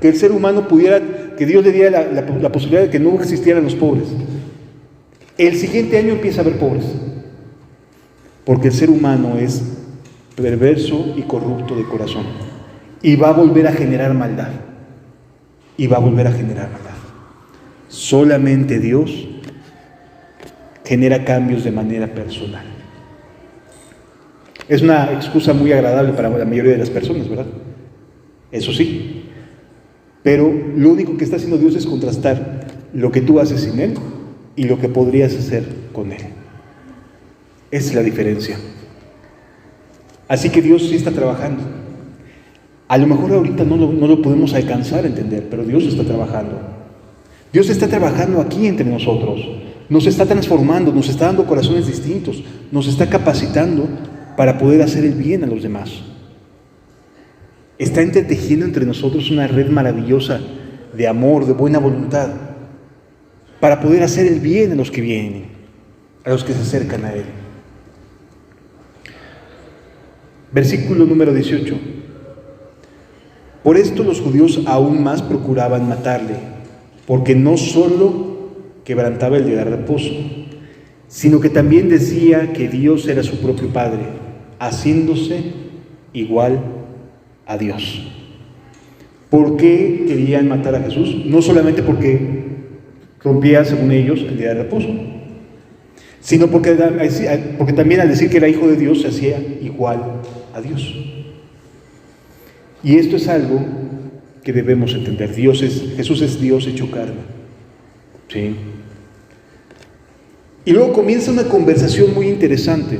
que el ser humano pudiera, que Dios le diera la posibilidad de que no existieran los pobres. El siguiente año empieza a haber pobres, porque el ser humano es perverso y corrupto de corazón, y va a volver a generar maldad, Solamente Dios genera cambios de manera personal. Es una excusa muy agradable para la mayoría de las personas, ¿verdad? Eso sí. Pero lo único que está haciendo Dios es contrastar lo que tú haces sin Él y lo que podrías hacer con Él. Esa es la diferencia. Así que Dios sí está trabajando. A lo mejor ahorita no lo podemos alcanzar a entender, pero Dios está trabajando. Dios está trabajando aquí entre nosotros. Nos está transformando, nos está dando corazones distintos, nos está capacitando para poder hacer el bien a los demás. Está entretejiendo entre nosotros una red maravillosa de amor, de buena voluntad, para poder hacer el bien a los que vienen, a los que se acercan a Él. Versículo número 18. Por esto los judíos aún más procuraban matarle, porque no solo quebrantaba el día de reposo, sino que también decía que Dios era su propio Padre, haciéndose igual a Dios. ¿Por qué querían matar a Jesús? No solamente porque rompía, según ellos, el día de reposo, sino porque también al decir que era hijo de Dios se hacía igual a Dios. Y esto es algo que debemos entender. Jesús es Dios hecho carne. ¿Sí? Y luego comienza una conversación muy interesante.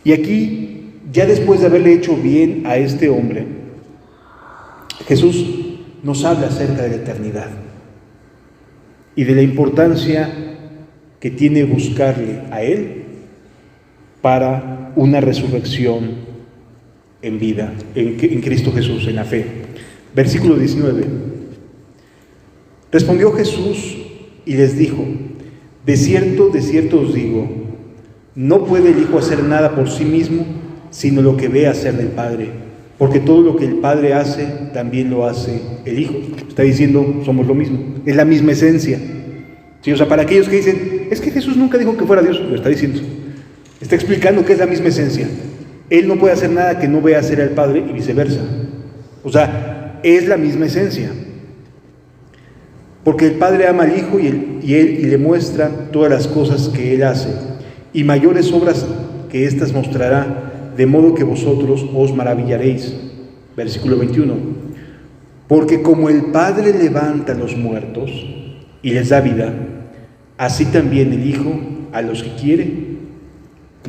Y aquí, ya después de haberle hecho bien a este hombre, Jesús nos habla acerca de la eternidad y de la importancia que tiene buscarle a Él para una resurrección en vida, en Cristo Jesús, en la fe. Versículo 19. Respondió Jesús y les dijo: de cierto os digo, no puede el Hijo hacer nada por sí mismo, sino lo que ve hacer del Padre, porque todo lo que el Padre hace, también lo hace el Hijo. Está diciendo, somos lo mismo, es la misma esencia. ¿Sí? O sea, para aquellos que dicen, es que Jesús nunca dijo que fuera Dios, lo está diciendo. Está explicando que es la misma esencia. Él no puede hacer nada que no vea hacer al Padre y viceversa. O sea, es la misma esencia. Porque el Padre ama al Hijo y le muestra todas las cosas que Él hace, y mayores obras que éstas mostrará, de modo que vosotros os maravillaréis. Versículo 21. Porque como el Padre levanta a los muertos y les da vida, así también el Hijo a los que quiere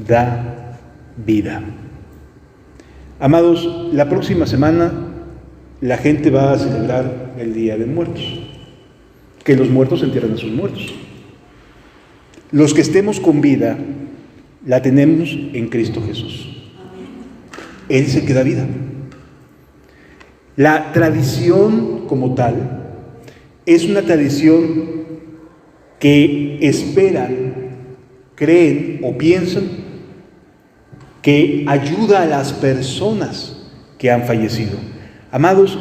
da vida. Amados, la próxima semana la gente va a celebrar el Día de Muertos. Que los muertos entierren a sus muertos. Los que estemos con vida la tenemos en Cristo Jesús. Él es el que da vida. La tradición como tal es una tradición que esperan, creen o piensan que ayuda a las personas que han fallecido. Amados,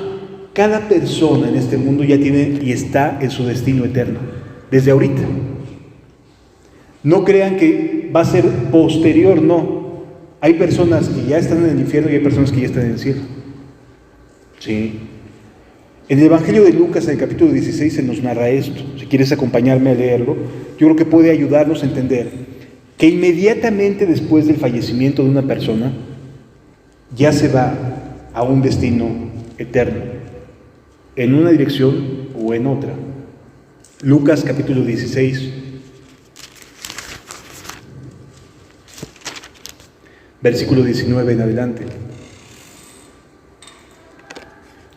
cada persona en este mundo ya tiene y está en su destino eterno, desde ahorita. No crean que va a ser posterior, no. Hay personas que ya están en el infierno y hay personas que ya están en el cielo. Sí. En el Evangelio de Lucas, en el capítulo 16, se nos narra esto. Si quieres acompañarme a leerlo, yo creo que puede ayudarnos a entender que inmediatamente después del fallecimiento de una persona, ya se va a un destino eterno, en una dirección o en otra. Lucas capítulo 16, versículo 19 en adelante.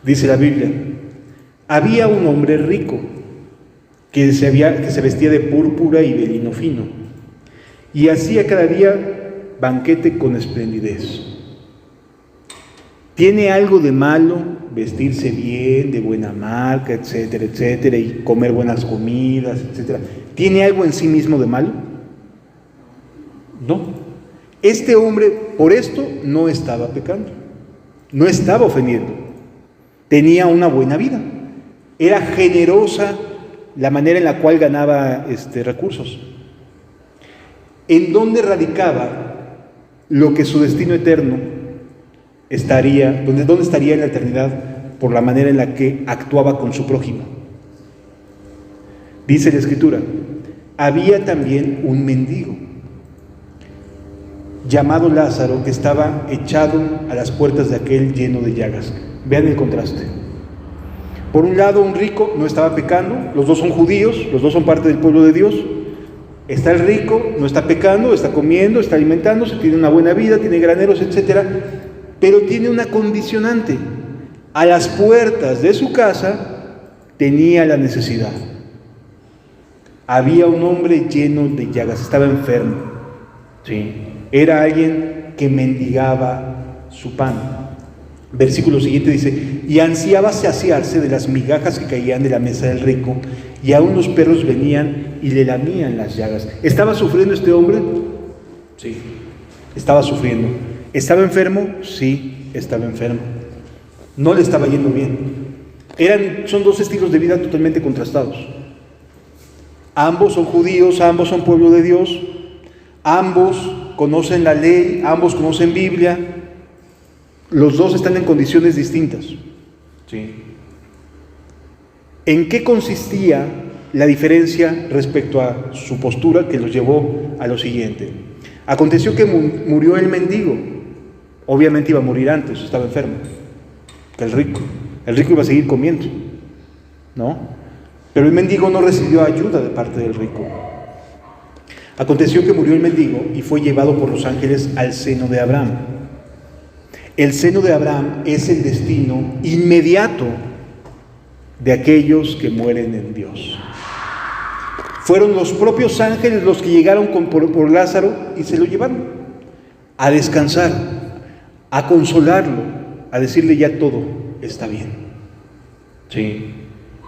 Dice la Biblia: había un hombre rico que se vestía de púrpura y de lino fino, y hacía cada día banquete con esplendidez. ¿Tiene algo de malo vestirse bien, de buena marca, etcétera, etcétera, y comer buenas comidas, etcétera? ¿Tiene algo en sí mismo de malo? No. Este hombre, por esto, no estaba pecando, no estaba ofendiendo, tenía una buena vida, era generosa la manera en la cual ganaba recursos. ¿En dónde radicaba lo que su destino eterno estaría, dónde estaría en la eternidad por la manera en la que actuaba con su prójimo? Dice la Escritura, había también un mendigo llamado Lázaro que estaba echado a las puertas de aquel lleno de llagas. Vean el contraste. Por un lado, un rico no estaba pecando, los dos son judíos, los dos son parte del pueblo de Dios. Está el rico, no está pecando, está comiendo, está alimentándose, tiene una buena vida, tiene graneros, etcétera, pero tiene una condicionante. A las puertas de su casa tenía la necesidad. Había un hombre lleno de llagas, estaba enfermo. Sí. Era alguien que mendigaba su pan. Versículo siguiente dice, y ansiaba saciarse de las migajas que caían de la mesa del rico, y aún los perros venían y le lamían las llagas. ¿Estaba sufriendo este hombre? Sí, estaba sufriendo. ¿Estaba enfermo? Sí, estaba enfermo. No le estaba yendo bien. Son dos estilos de vida totalmente contrastados. Ambos son judíos, ambos son pueblo de Dios, ambos conocen la ley, ambos conocen Biblia. Los dos están en condiciones distintas. ¿Sí? ¿En qué consistía la diferencia respecto a su postura que los llevó a lo siguiente? Aconteció que murió el mendigo. Obviamente iba a morir antes, estaba enfermo, que el rico. El rico iba a seguir comiendo, ¿no? Pero el mendigo no recibió ayuda de parte del rico. Aconteció que murió el mendigo y fue llevado por los ángeles al seno de Abraham. El seno de Abraham es el destino inmediato de aquellos que mueren en Dios. Fueron los propios ángeles los que llegaron por Lázaro y se lo llevaron a descansar, a consolarlo, a decirle ya todo está bien. Sí.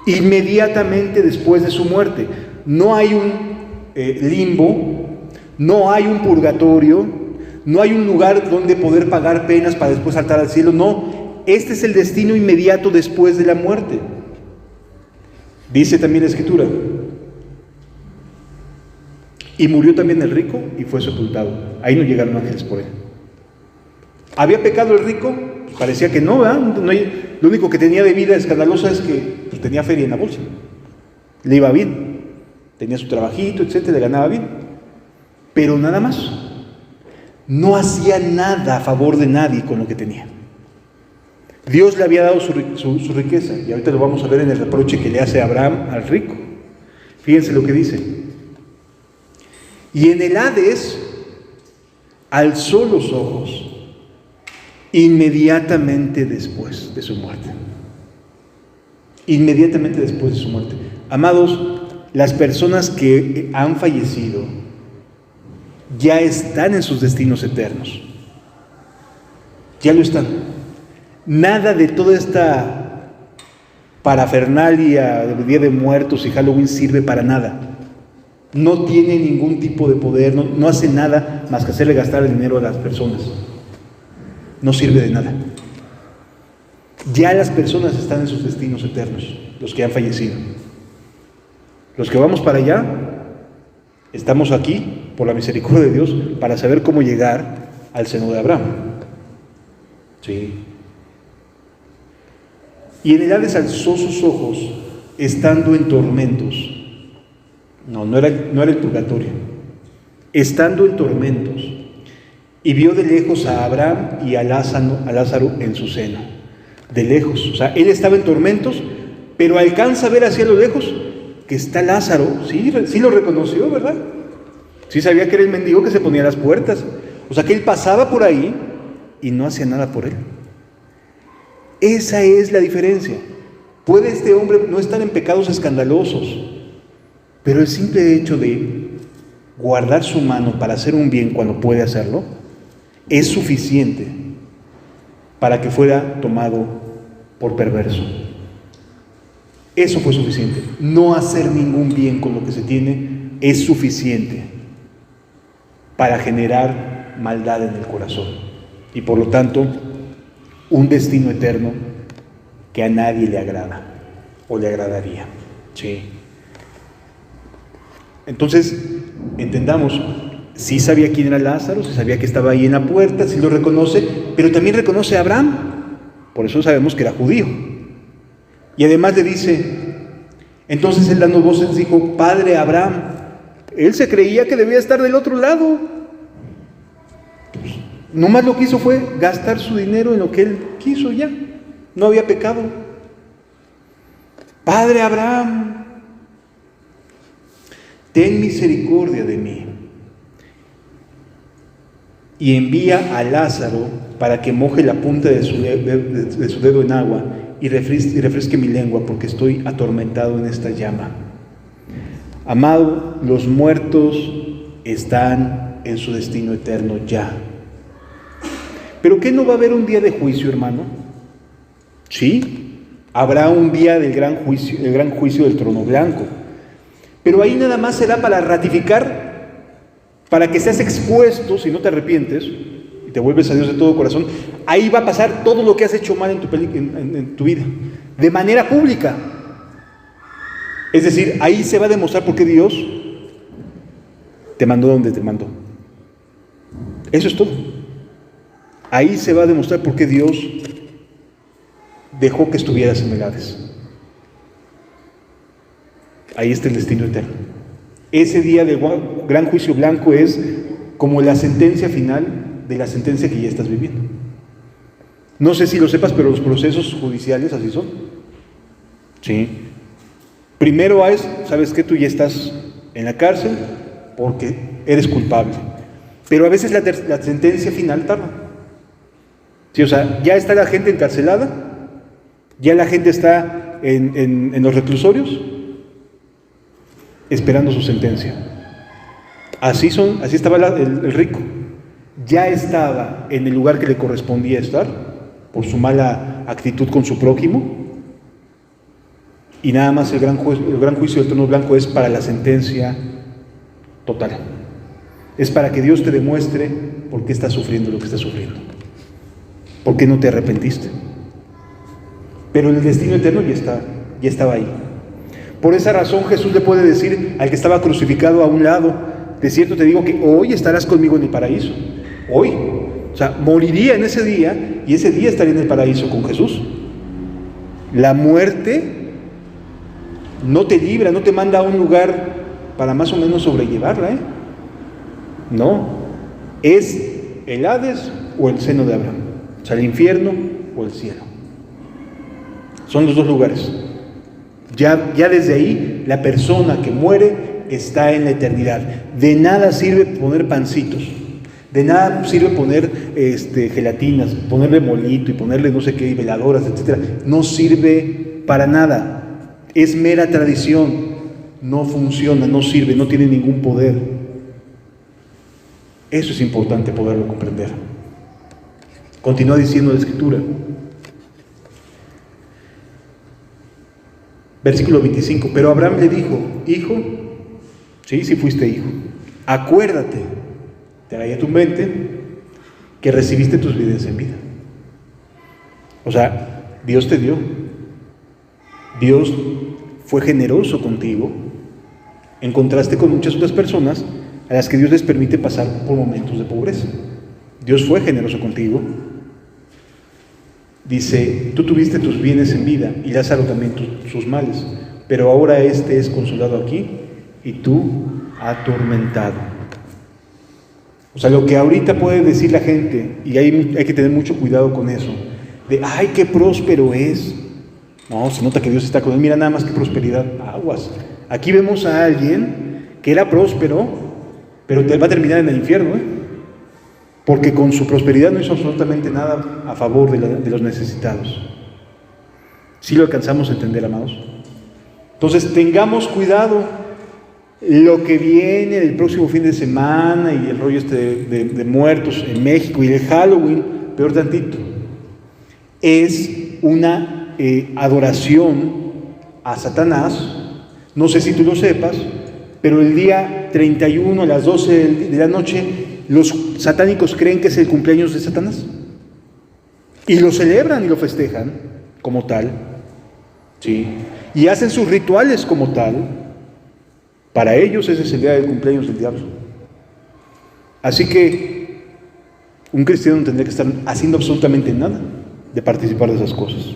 Inmediatamente después de su muerte. No hay un limbo, no hay un purgatorio, no hay un lugar donde poder pagar penas para después saltar al cielo. No, este es el destino inmediato después de la muerte. Dice también la Escritura, y murió también el rico y fue sepultado. Ahí no llegaron ángeles por él. ¿Había pecado el rico? Pues parecía que no, ¿verdad? Lo único que tenía de vida escandalosa es que pues, tenía feria en la bolsa. Le iba bien, tenía su trabajito, etcétera, le ganaba bien. Pero nada más. No hacía nada a favor de nadie con lo que tenía. Dios le había dado su riqueza, y ahorita lo vamos a ver en el reproche que le hace Abraham al rico. Fíjense lo que dice. Y en el Hades alzó los ojos inmediatamente después de su muerte. Inmediatamente después de su muerte. Amados, las personas que han fallecido ya están en sus destinos eternos. Ya lo están. Nada de toda esta parafernalia del Día de Muertos y Halloween sirve para nada. No tiene ningún tipo de poder, no hace nada más que hacerle gastar el dinero a las personas. No sirve de nada. Ya las personas están en sus destinos eternos, los que han fallecido. Los que vamos para allá, estamos aquí por la misericordia de Dios para saber cómo llegar al seno de Abraham. Sí. Y en el Hades alzó sus ojos estando en tormentos. No era el purgatorio. Estando en tormentos. Y vio de lejos a Abraham y a Lázaro en su seno. De lejos. O sea, él estaba en tormentos, pero alcanza a ver hacia lo lejos que está Lázaro. Sí lo reconoció, ¿verdad? Sí sabía que era el mendigo que se ponía a las puertas. O sea, que él pasaba por ahí y no hacía nada por él. Esa es la diferencia. ¿Puede este hombre no estar en pecados escandalosos? Pero el simple hecho de guardar su mano para hacer un bien cuando puede hacerlo, es suficiente para que fuera tomado por perverso. Eso fue suficiente. No hacer ningún bien con lo que se tiene es suficiente para generar maldad en el corazón. Y por lo tanto, un destino eterno que a nadie le agrada o le agradaría. Sí. Entonces, entendamos, sí sabía quién era Lázaro, sí sabía que estaba ahí en la puerta, sí lo reconoce, pero también reconoce a Abraham, por eso sabemos que era judío. Y además le dice, entonces él dando voces dijo, Padre Abraham. Él se creía que debía estar del otro lado. Nomás lo que hizo fue gastar su dinero en lo que él quiso ya, no había pecado. Padre Abraham, ten misericordia de mí y envía a Lázaro para que moje la punta de su dedo en agua y refresque mi lengua, porque estoy atormentado en esta llama. Amado, los muertos están en su destino eterno ya. ¿Pero qué no va a haber un día de juicio, hermano? Sí, habrá un día del gran juicio del trono blanco. Pero ahí nada más será para ratificar, para que seas expuesto, si no te arrepientes y te vuelves a Dios de todo corazón. Ahí va a pasar todo lo que has hecho mal en tu vida, de manera pública. Es decir, ahí se va a demostrar por qué Dios te mandó donde te mandó. Eso es todo. Ahí se va a demostrar por qué Dios dejó que estuvieras en el Hades. Ahí está el destino eterno. Ese día del gran juicio blanco es como la sentencia final de la sentencia que ya estás viviendo. No sé si lo sepas, pero los procesos judiciales así son. Sí. Primero es, ¿sabes qué? Tú ya estás en la cárcel porque eres culpable. Pero a veces la sentencia final tarda. Sí, o sea, ya está la gente encarcelada, ya la gente está en los reclusorios esperando su sentencia. Así estaba el rico. Ya estaba en el lugar que le correspondía estar por su mala actitud con su prójimo. Y nada más el gran juicio del trono blanco es para la sentencia total. Es para que Dios te demuestre por qué estás sufriendo lo que estás sufriendo. ¿Por qué no te arrepentiste? Pero el destino eterno ya estaba ahí. Por esa razón Jesús le puede decir al que estaba crucificado a un lado, de cierto te digo que hoy estarás conmigo en el paraíso. Hoy. O sea, moriría en ese día y ese día estaría en el paraíso con Jesús. La muerte no te libra, no te manda a un lugar para más o menos sobrellevarla, No. Es el Hades o el seno de Abraham. O sea, el infierno o el cielo. Son los dos lugares. Ya desde ahí, la persona que muere está en la eternidad. De nada sirve poner pancitos. De nada sirve poner gelatinas, ponerle molito y ponerle no sé qué, veladoras, etc. No sirve para nada. Es mera tradición. No funciona, no sirve, no tiene ningún poder. Eso es importante poderlo comprender. Continúa diciendo la Escritura. Versículo 25. Pero Abraham le dijo, hijo, sí fuiste hijo, acuérdate, trae a tu mente que recibiste tus vidas en vida. O sea, Dios te dio. Dios fue generoso contigo, en contraste con muchas otras personas a las que Dios les permite pasar por momentos de pobreza. Dios fue generoso contigo. Dice, tú tuviste tus bienes en vida y Lázaro también sus males, pero ahora este es consolado aquí y tú atormentado. O sea, lo que ahorita puede decir la gente, y hay que tener mucho cuidado con eso, de, ay, qué próspero es. No, se nota que Dios está con él, mira nada más que prosperidad, aguas. Aquí vemos a alguien que era próspero, pero va a terminar en el infierno, porque con su prosperidad no hizo absolutamente nada a favor de los necesitados. ¿Sí lo alcanzamos a entender, amados? Entonces, tengamos cuidado lo que viene el próximo fin de semana y el rollo de muertos en México y el Halloween, peor tantito, es una adoración a Satanás. No sé si tú lo sepas, pero el día 31 a las 12 de la noche, los satánicos creen que es el cumpleaños de Satanás. Y lo celebran y lo festejan como tal. ¿Sí? Y hacen sus rituales como tal. Para ellos ese es el día del cumpleaños del diablo. Así que un cristiano no tendría que estar haciendo absolutamente nada de participar de esas cosas.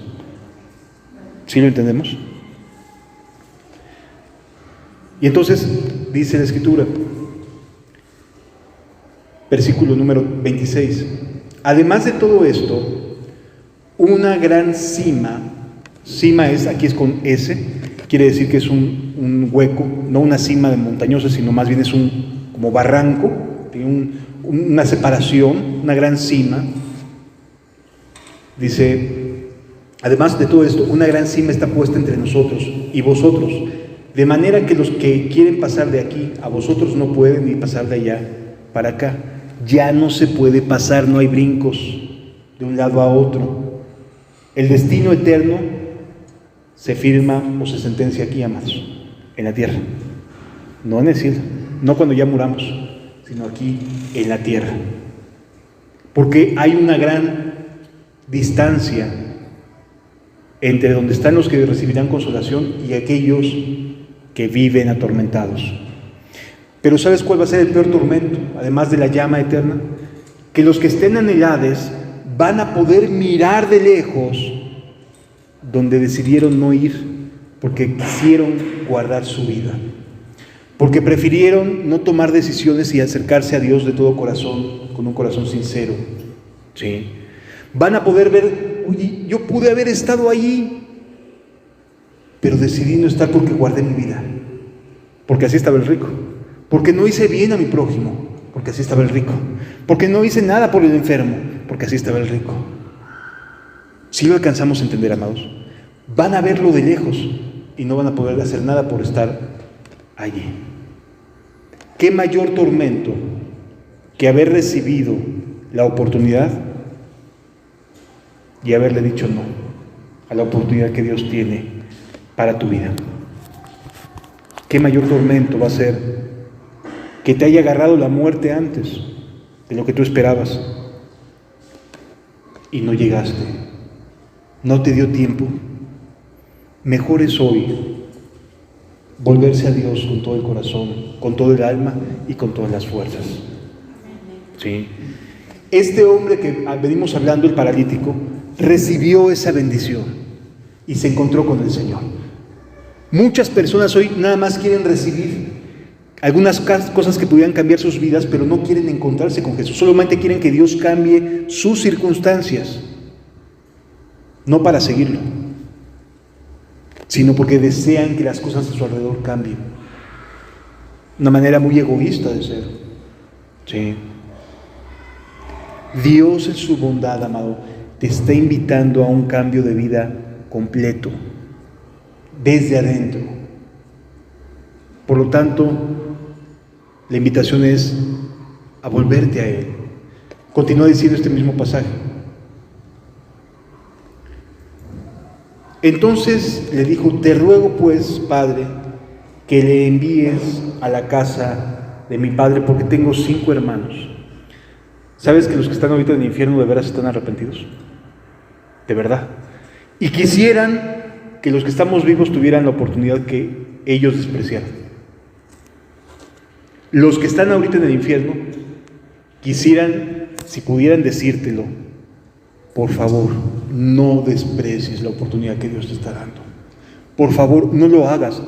¿Sí lo entendemos? Y entonces dice la Escritura, versículo número 26, además de todo esto, una gran cima aquí es con S, quiere decir que es un hueco, no una cima de montañosa, sino más bien es como barranco, tiene una separación, una gran cima. Dice, además de todo esto, una gran cima está puesta entre nosotros y vosotros, de manera que los que quieren pasar de aquí a vosotros no pueden ni pasar de allá para acá. Ya no se puede pasar, no hay brincos de un lado a otro. El destino eterno se firma o se sentencia aquí, amados, en la tierra. No en el cielo, no cuando ya muramos, sino aquí en la tierra. Porque hay una gran distancia entre donde están los que recibirán consolación y aquellos que viven atormentados. Pero ¿sabes cuál va a ser el peor tormento, además de la llama eterna? Que los que estén en el Hades van a poder mirar de lejos donde decidieron no ir, porque quisieron guardar su vida, porque prefirieron no tomar decisiones y acercarse a Dios de todo corazón, con un corazón sincero. ¿Sí? Van a poder ver, oye, yo pude haber estado allí, pero decidí no estar porque guardé mi vida, porque así estaba el rico, porque no hice bien a mi prójimo, porque así estaba el rico, porque no hice nada por el enfermo, porque así estaba el rico. Si lo alcanzamos a entender, amados, van a verlo de lejos y no van a poder hacer nada por estar allí. ¿Qué mayor tormento que haber recibido la oportunidad y haberle dicho no a la oportunidad que Dios tiene para tu vida? ¿Qué mayor tormento va a ser que te haya agarrado la muerte antes de lo que tú esperabas y no llegaste? No te dio tiempo. Mejor es hoy volverse a Dios con todo el corazón, con todo el alma y con todas las fuerzas. ¿Sí? Este hombre que venimos hablando, el paralítico, recibió esa bendición y se encontró con el Señor. Muchas personas hoy nada más quieren recibir algunas cosas que pudieran cambiar sus vidas, pero no quieren encontrarse con Jesús. Solamente quieren que Dios cambie sus circunstancias, no para seguirlo, sino porque desean que las cosas a su alrededor cambien. Una manera muy egoísta de ser. Sí. Dios en su bondad, amado, te está invitando a un cambio de vida completo, desde adentro. Por lo tanto, la invitación es a volverte a Él. Continúa diciendo este mismo pasaje. Entonces le dijo, te ruego pues, Padre, que le envíes a la casa de mi padre, porque tengo 5 hermanos. ¿Sabes que los que están ahorita en el infierno de veras están arrepentidos? De verdad. Y quisieran que los que estamos vivos tuvieran la oportunidad que ellos despreciaron. Los que están ahorita en el infierno quisieran, si pudieran decírtelo, por favor, no desprecies la oportunidad que Dios te está dando. Por favor, no lo hagas.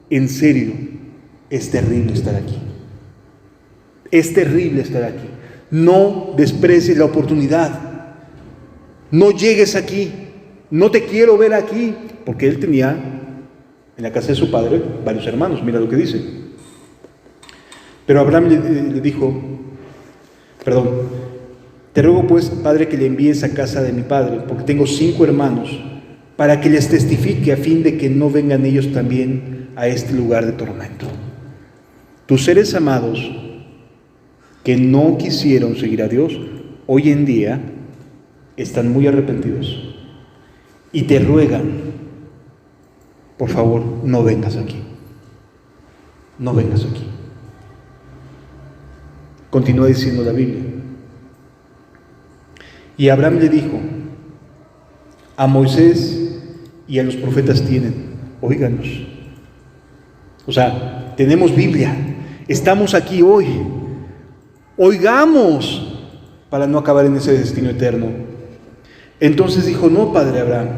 En serio, es terrible estar aquí. Es terrible estar aquí. No desprecies la oportunidad. No llegues aquí. No te quiero ver aquí. Porque él tenía en la casa de su padre varios hermanos. Mira lo que dice. Pero Abraham le dijo, te ruego pues, Padre, que le envíes a casa de mi padre, porque tengo 5 hermanos, para que les testifique a fin de que no vengan ellos también a este lugar de tormento. Tus seres amados que no quisieron seguir a Dios, hoy en día están muy arrepentidos y te ruegan, por favor, no vengas aquí. No vengas aquí. Continúa diciendo la Biblia. Y Abraham le dijo, a Moisés y a los profetas tienen, óiganos. O sea, tenemos Biblia, estamos aquí hoy, oigamos para no acabar en ese destino eterno. Entonces dijo, no, padre Abraham,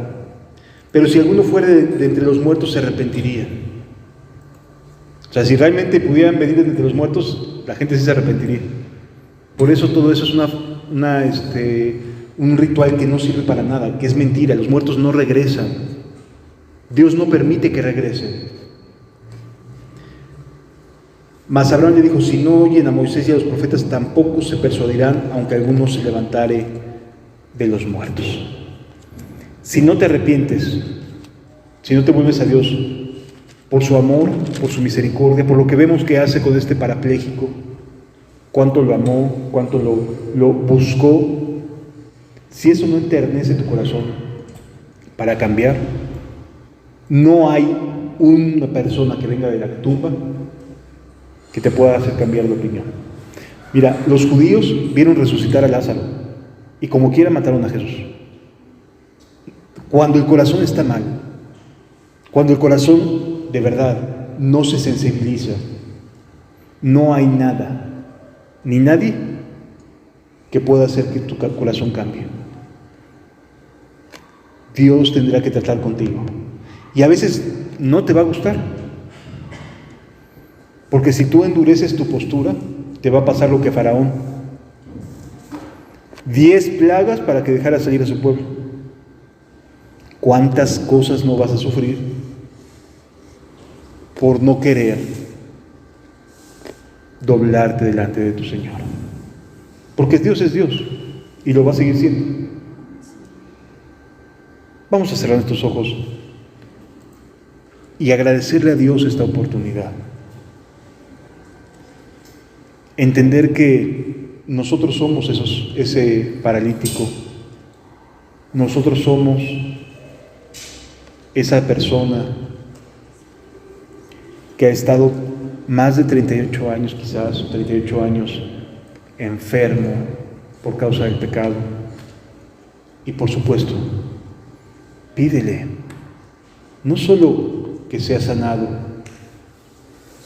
pero si alguno fuera de entre los muertos se arrepentiría. O sea, si realmente pudieran venir de entre los muertos, la gente sí se arrepentiría. Por eso todo eso es un ritual que no sirve para nada, que es mentira. Los muertos no regresan. Dios no permite que regresen. Mas Abraham le dijo, si no oyen a Moisés y a los profetas, tampoco se persuadirán, aunque alguno se levantare de los muertos. Si no te arrepientes, si no te vuelves a Dios, por su amor, por su misericordia, por lo que vemos que hace con este parapléjico, cuánto lo amó, cuánto lo buscó, si eso no enternece tu corazón para cambiar, no hay una persona que venga de la tumba que te pueda hacer cambiar de opinión. Mira, los judíos vieron resucitar a Lázaro y como quiera mataron a Jesús. Cuando el corazón está mal, cuando el corazón de verdad no se sensibiliza, no hay nada ni nadie que pueda hacer que tu corazón cambie. Dios tendrá que tratar contigo y a veces no te va a gustar, porque si tú endureces tu postura, te va a pasar lo que a Faraón: 10 plagas para que dejara salir a su pueblo. ¿Cuántas cosas no vas a sufrir por no querer doblarte delante de tu Señor? Porque Dios es Dios y lo va a seguir siendo. Vamos a cerrar nuestros ojos y agradecerle a Dios esta oportunidad. Entender que nosotros somos ese paralítico, nosotros somos esa persona que ha estado más de 38 años, quizás 38 años, enfermo por causa del pecado. Y por supuesto, pídele, no solo que sea sanado,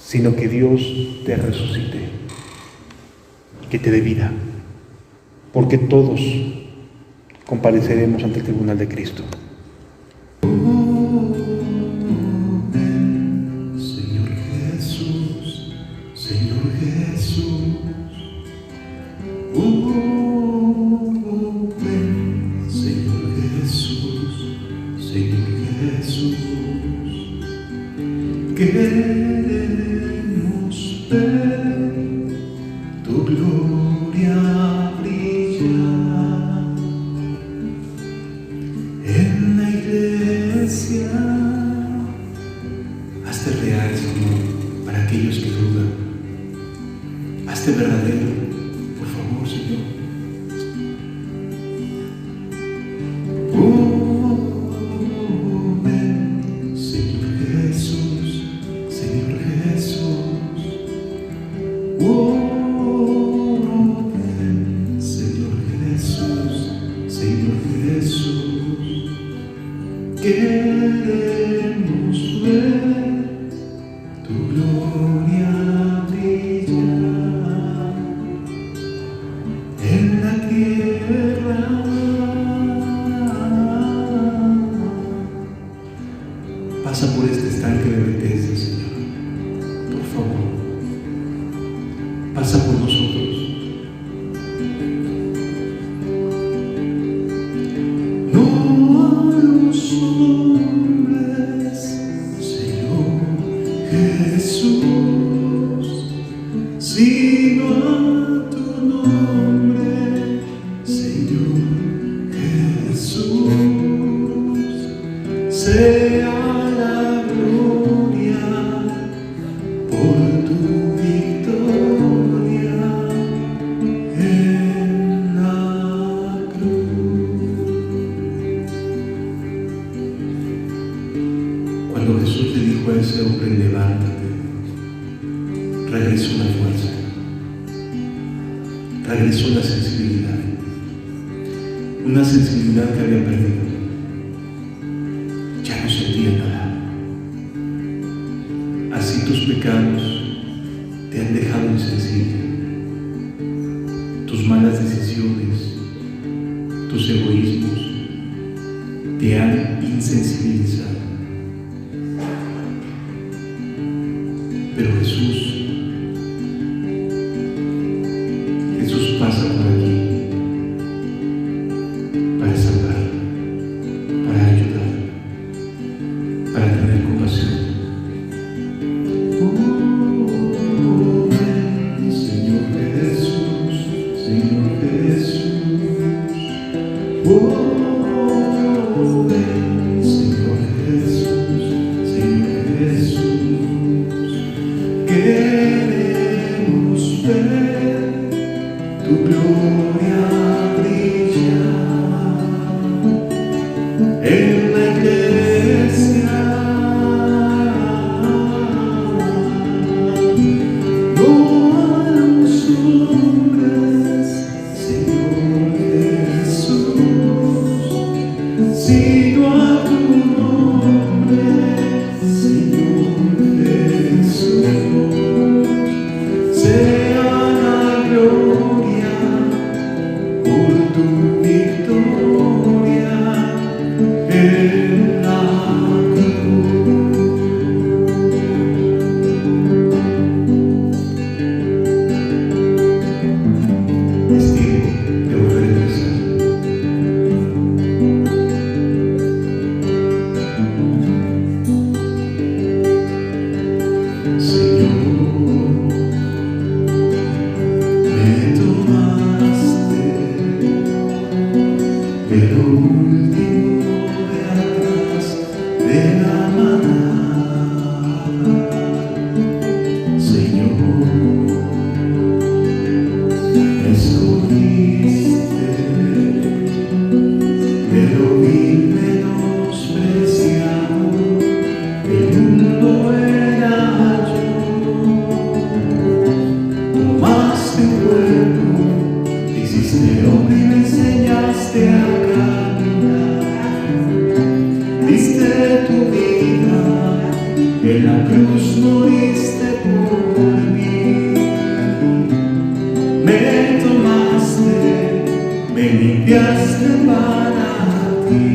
sino que Dios te resucite, que te dé vida, porque todos compareceremos ante el tribunal de Cristo. Señor Jesús, Señor Jesús, ven, Señor Jesús, Señor Jesús, queremos ver tu gloria brillar en la iglesia. Hazte real, Señor, para aquellos que dudan. Hazte verdadero, por favor, Señor. Ven, Señor Jesús, Señor Jesús. Ven, Señor Jesús, Señor Jesús. Queremos ver tu gloria brillar en la tierra. Pasa por este estanque de Bethesda, Señor, por favor. Pasa por nosotros. No a los hombres, Señor Jesús, sino a tu nombre, Señor Jesús. Sea la gloria por tu vida. regresó la sensibilidad, una sensibilidad que había perdido. Ya no sentía nada. Así tus pecados te han dejado insensible. Tus malas decisiones, tus egoísmos te han insensibilizado. Pero Jesús pasa por aquí para salvar, para ayudar, para tener compasión. Señor Jesús, Señor Jesús, ven, Señor Jesús, Señor Jesús, queremos ver tu gloria brillar en la iglesia. No a los hombres, Señor Jesús, sino a tu nombre, Señor Jesús. Sea la gloria por tu victoria en la cruz. Es tiempo de volver a empezar. Señor, me tomaste de lo último de atrás de la manada. Señor, me escogiste de lo vil menospreciado, el mundo era yo. Tomaste un cuerpo, te hiciste hombre y me enseñaste a caminar. Diste tu vida, en la cruz moriste por mí. Me tomaste, me limpiaste para ti.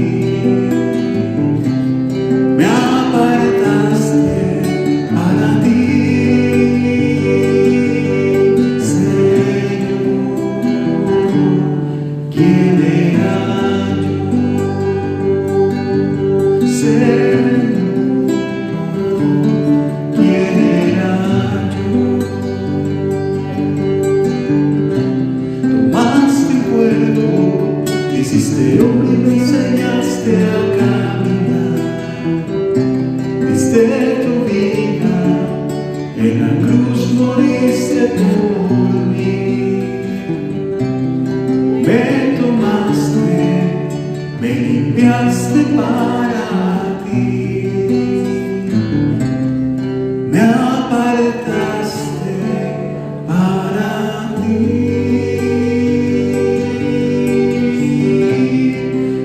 Me apartaste para ti. ¿Quién era yo? Señor, ¿quién era yo? Tomaste un cuerpo, te hiciste hombre y me enseñaste a caminar. Diste tu vida, en la cruz moriste por mí. Me tomaste, me limpiaste para ti. Me apartaste para ti.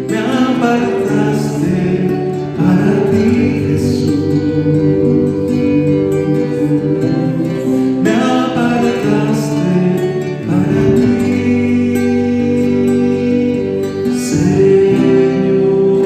Me apartaste para ti, Jesús. Me apartaste para ti. Señor,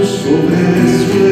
sobre su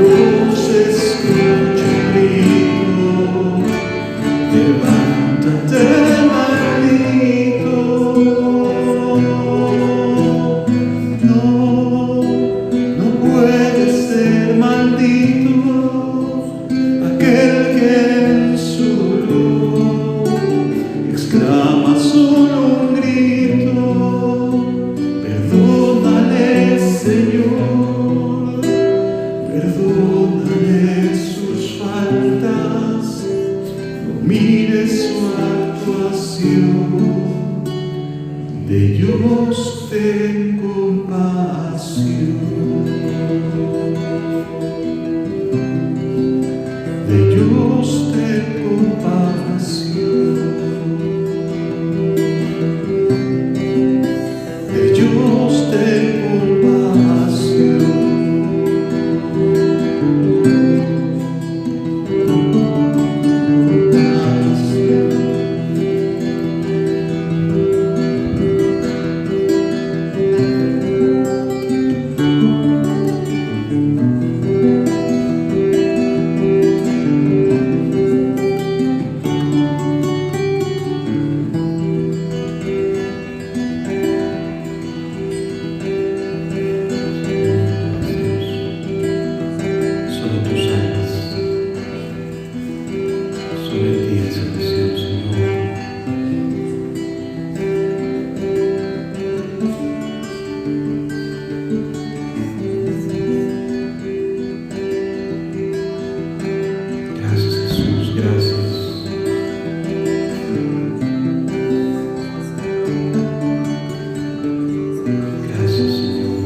luz escucha el grito, levántate maldito. No, no puede ser maldito aquel que en su luz exclama solo un grito: perdónale, Señor, perdónale sus faltas, no mires su actuación, de ellos ten compasión, de ellos ten compasión, de ellos ten compasión. Solo tú sabes, solo en ti es salvación, Señor. Gracias, Jesús, gracias. Gracias, Señor.